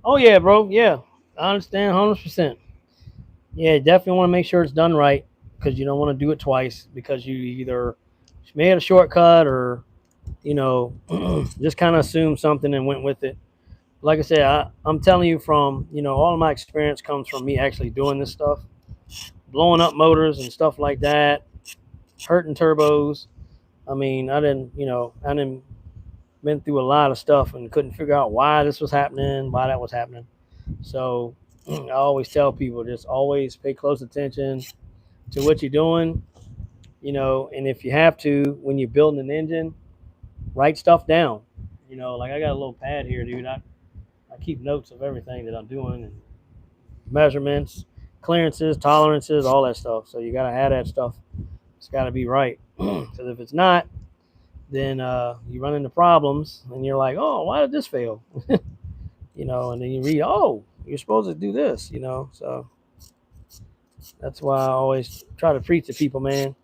Oh yeah, bro. Yeah, I understand 100%. Yeah, definitely want to make sure it's done right because you don't want to do it twice because you either made a shortcut or you know just kind of assumed something and went with it. Like I said, I'm telling you from all of my experience comes from me actually doing this stuff, blowing up motors and stuff like that, hurting turbos. I mean, I didn't been through a lot of stuff and couldn't figure out why this was happening, why that was happening. So I always tell people just always pay close attention to what you're doing, and if you have to, when you're building an engine, write stuff down. Like I got a little pad here, dude. I keep notes of everything that I'm doing and measurements, clearances, tolerances, all that stuff. So you got to have that stuff. It's got to be right. Because if it's not, then you run into problems and you're like, oh, why did this fail? And then you read, oh, you're supposed to do this. So that's why I always try to preach to people, man.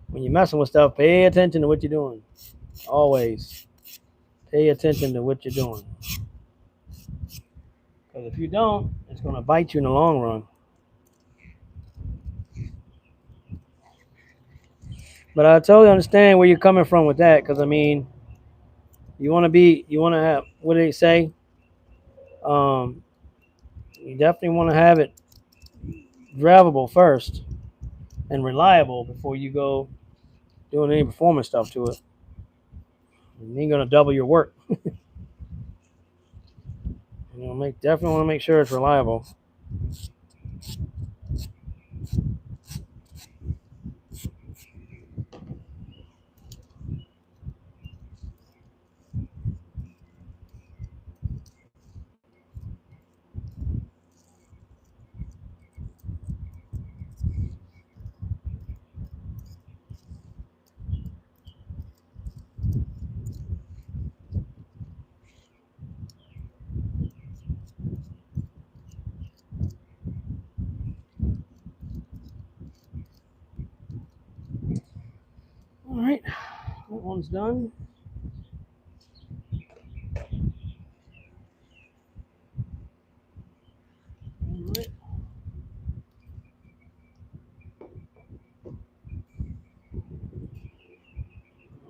When you're messing with stuff, pay attention to what you're doing. Always pay attention to what you're doing. Because if you don't, it's going to bite you in the long run. But I totally understand where you're coming from with that. Because, I mean, you want to have, what do they say? Um, you definitely want to have it drivable first and reliable before you go doing any performance stuff to it. You ain't going to double your work. Definitely want to make sure it's reliable. All right, that one's done. All right.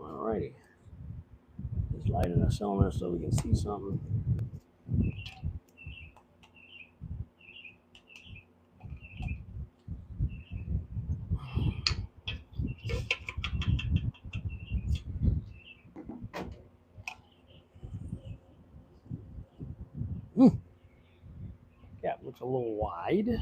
All righty. Just lighting the cylinder so we can see something. Gap looks a little wide. The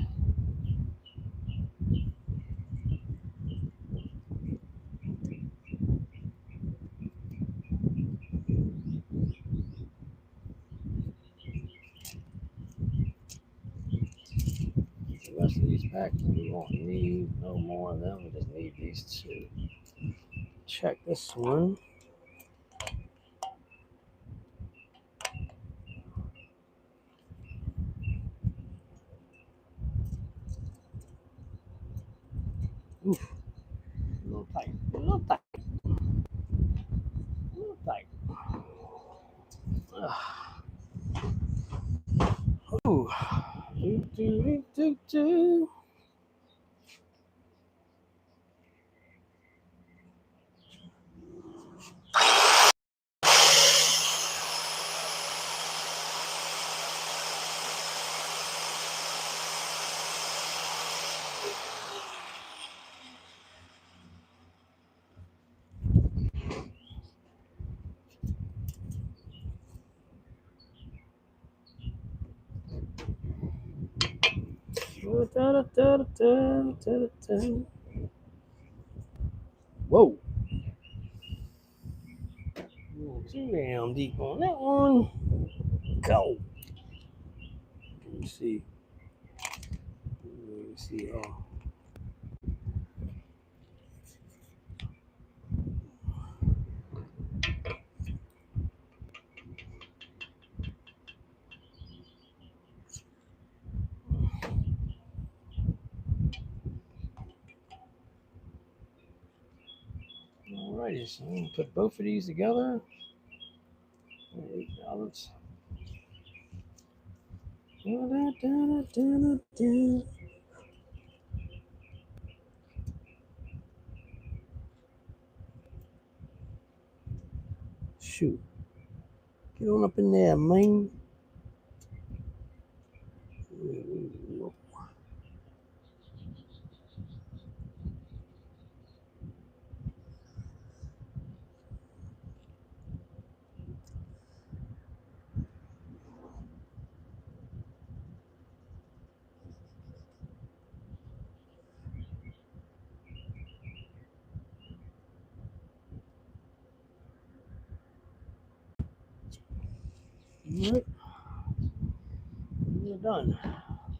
rest of these packs we won't need no more of them. We just need these two. Check this one. Oof. A little tight. A little tight. A little tight. Ooh. Do, do, do, do. Whoa. Too damn deep on that one. Go. Let me see. Let me see. Oh. Alrighty, so I'm gonna put both of these together. $8. Shoot. Get on up in there, man. All right. We're done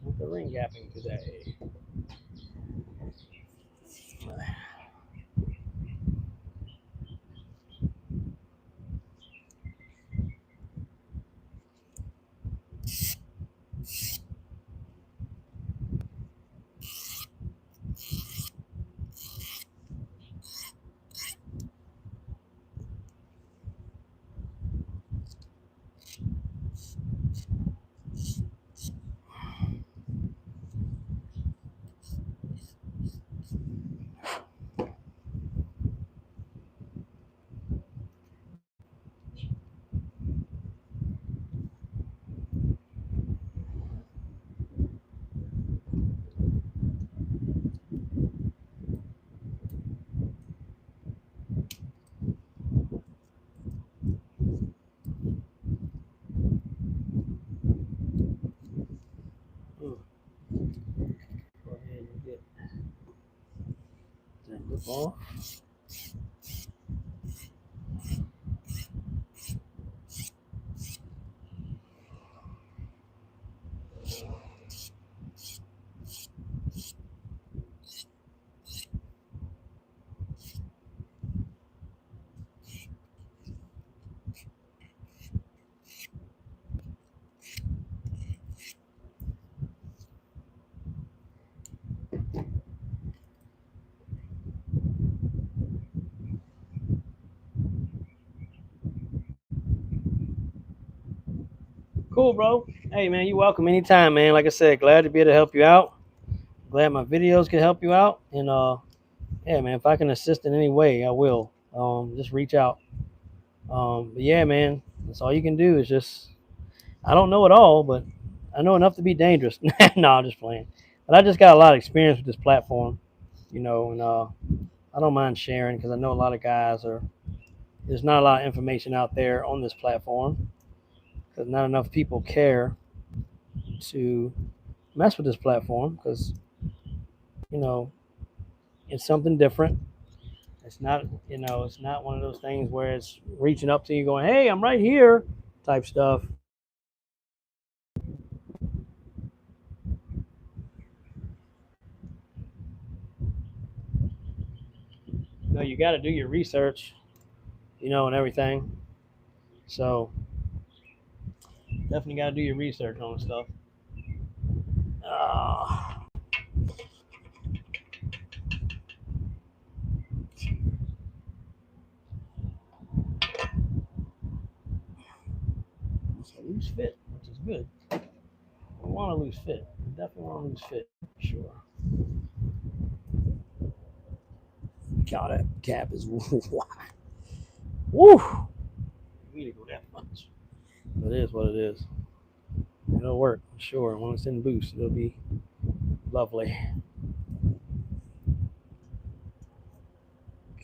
with the ring gapping today. Go ahead and get that lip off. Cool, bro. Hey, man, you're welcome anytime, man. Like I said, glad to be able to help you out. Glad my videos can help you out. And yeah, man, if I can assist in any way, I will. Just reach out. But yeah, man, that's all you can do is just. I don't know it all, but I know enough to be dangerous. No, I'm just playing. But I just got a lot of experience with this platform, and I don't mind sharing because I know a lot of guys are. There's not a lot of information out there on this platform because not enough people care to mess with this platform because you know it's something different. It's not one of those things where it's reaching up to you going, "Hey, I'm right here," type stuff. No, you got to do your research, and everything. So definitely got to do your research on stuff. Uh, it's a loose fit, which is good. I want to lose fit. I definitely want to lose fit. Sure. God, that cap is wide. Woo! We need to go that much. But it is what it is. It'll work, sure. When it's in boost, it'll be lovely.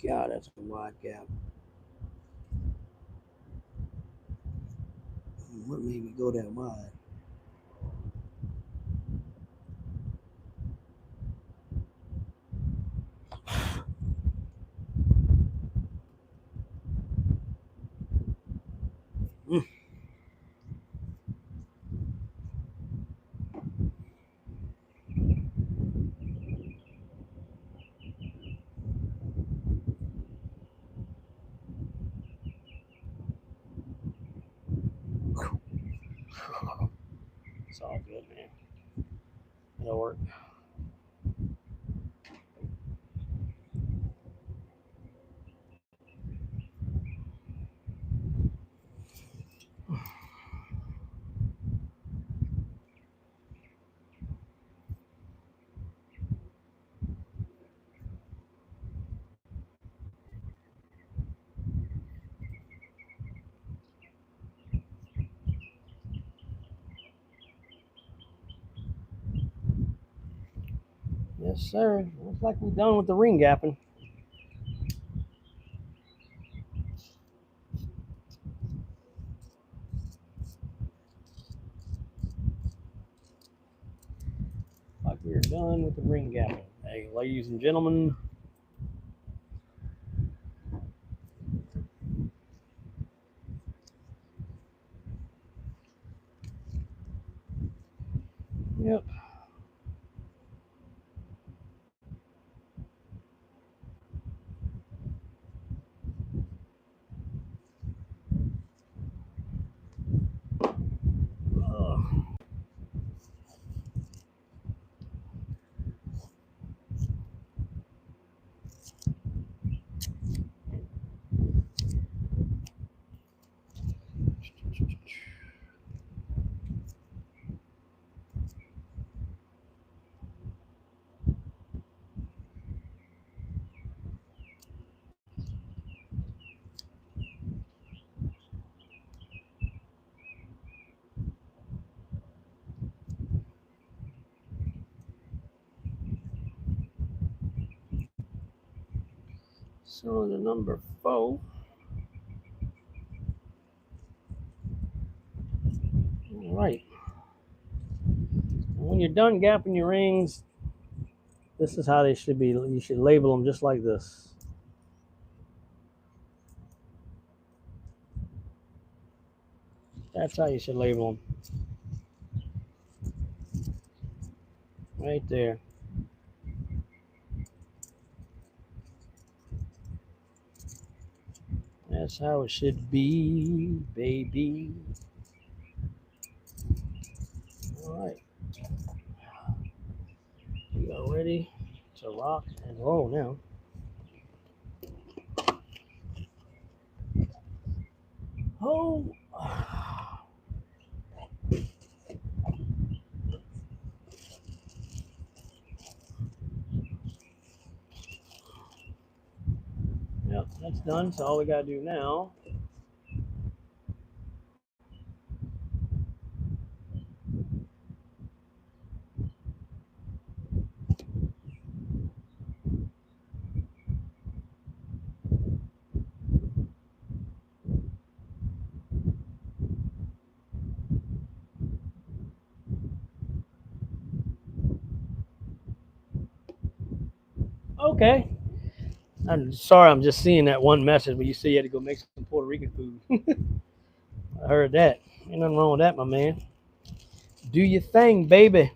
God, that's a wide gap. What made me go that wide? Mm. It's all good, man. It'll work. Yes, sir. Looks like we're done with the ring gapping. Like we're done with the ring gapping. Hey, ladies and gentlemen. Yep. So the number 4. All right. When you're done gapping your rings, this is how they should be. You should label them just like this. That's how you should label them. Right there. That's how it should be, baby. All right. We are ready to rock and roll now. Oh. Yep, that's done. So all we got to do now . Okay. I'm sorry, I'm just seeing that one message where you say you had to go make some Puerto Rican food. I heard that. Ain't nothing wrong with that, my man. Do your thing, baby.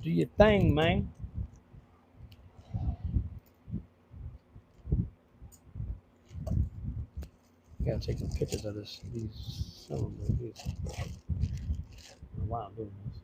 Do your thing, man. Gotta take some pictures of this. Some of these. I don't know why I'm doing this.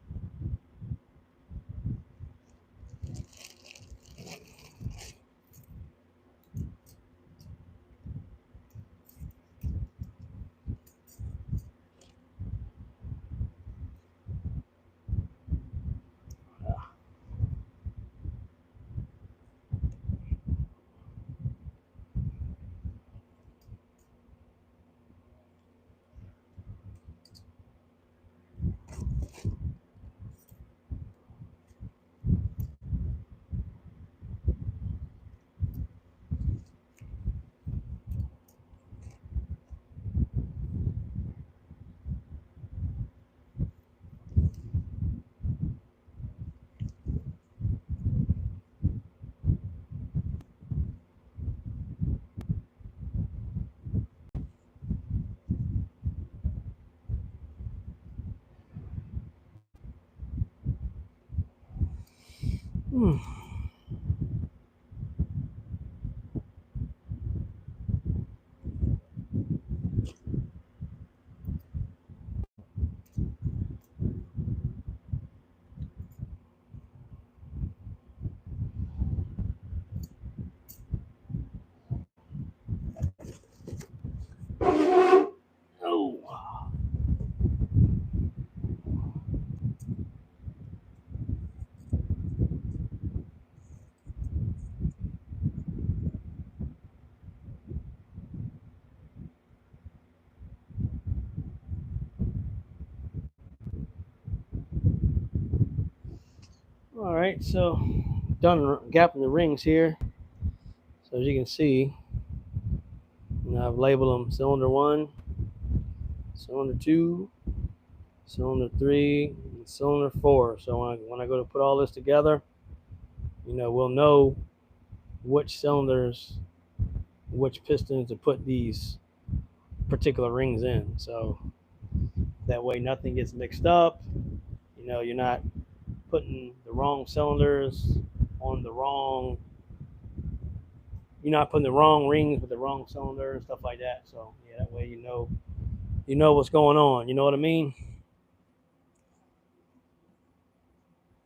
Hmm. Oh. All right, so done gapping the rings here. So as you can see, I've labeled them cylinder 1, cylinder 2, cylinder 3, and cylinder 4. So when I go to put all this together, we'll know which cylinders, which pistons to put these particular rings in. So That way nothing gets mixed up. You know, you're not putting the wrong cylinders on the wrong, you're not putting the wrong rings with the wrong cylinder and stuff like that. So yeah, that way you know what's going on. You know what I mean?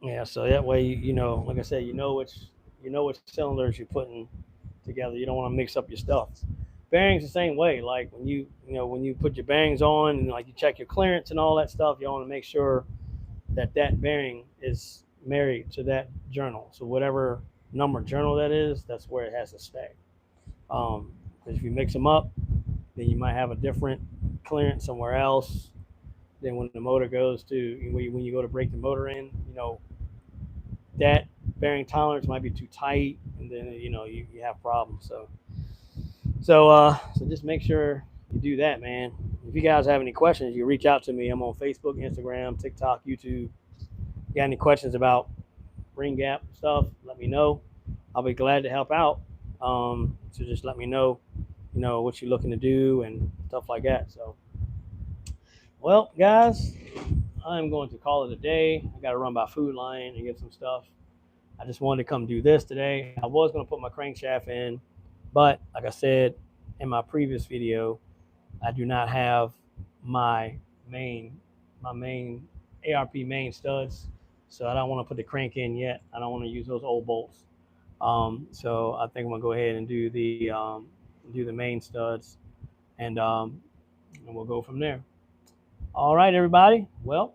Yeah. So that way you know, like I said, you know which cylinders you're putting together. You don't want to mix up your stuff. Bearings the same way. Like you know when you put your bearings on and like you check your clearance and all that stuff, you want to make sure that that bearing is married to that journal. So whatever number journal that is, that's where it has to stay. Because if you mix them up, then you might have a different clearance somewhere else. Then when the motor goes to when you go to break the motor in, you know that bearing tolerance might be too tight, and then you know you have problems. So just make sure you do that, man. If you guys have any questions, you reach out to me. I'm on Facebook, Instagram, TikTok, YouTube. If you got any questions about ring gap stuff, let me know. I'll be glad to help out. So just let me know, you know, what you're looking to do and stuff like that. So, well, guys, I'm going to call it a day. I got to run by Food Lion and get some stuff. I just wanted to come do this today. I was going to put my crankshaft in, but like I said in my previous video, I do not have my main ARP main studs, so I don't want to put the crank in yet. I don't want to use those old bolts. So I think I'm gonna go ahead and do the main studs, and we'll go from there. All right, everybody. Well,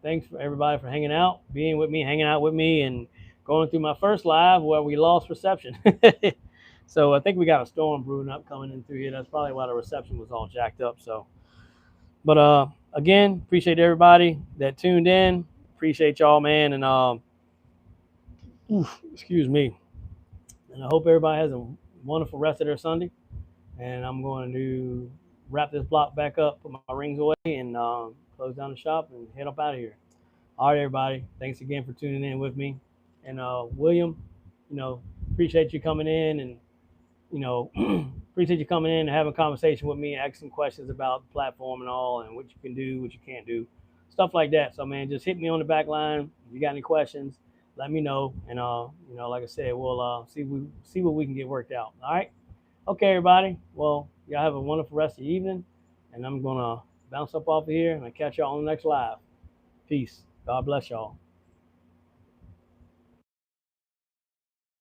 thanks for everybody for hanging out, being with me, hanging out with me, and going through my first live where we lost reception. So I think we got a storm brewing up coming in through here. That's probably why the reception was all jacked up. So, but again, appreciate everybody that tuned in. Appreciate y'all, man, and excuse me. And I hope everybody has a wonderful rest of their Sunday. And I'm going to wrap this block back up, put my rings away, and close down the shop and head up out of here. All right, everybody. Thanks again for tuning in with me. And William, you know, appreciate you coming in and, you know, appreciate you coming in and having a conversation with me, asking questions about the platform and all, and what you can do, what you can't do, stuff like that. So, man, just hit me on the back line. If you got any questions, let me know. And, you know, like I said, we'll see what we can get worked out. All right. Okay, everybody. Well, y'all have a wonderful rest of the evening. And I'm going to bounce up off of here and I'll catch y'all on the next live. Peace. God bless y'all.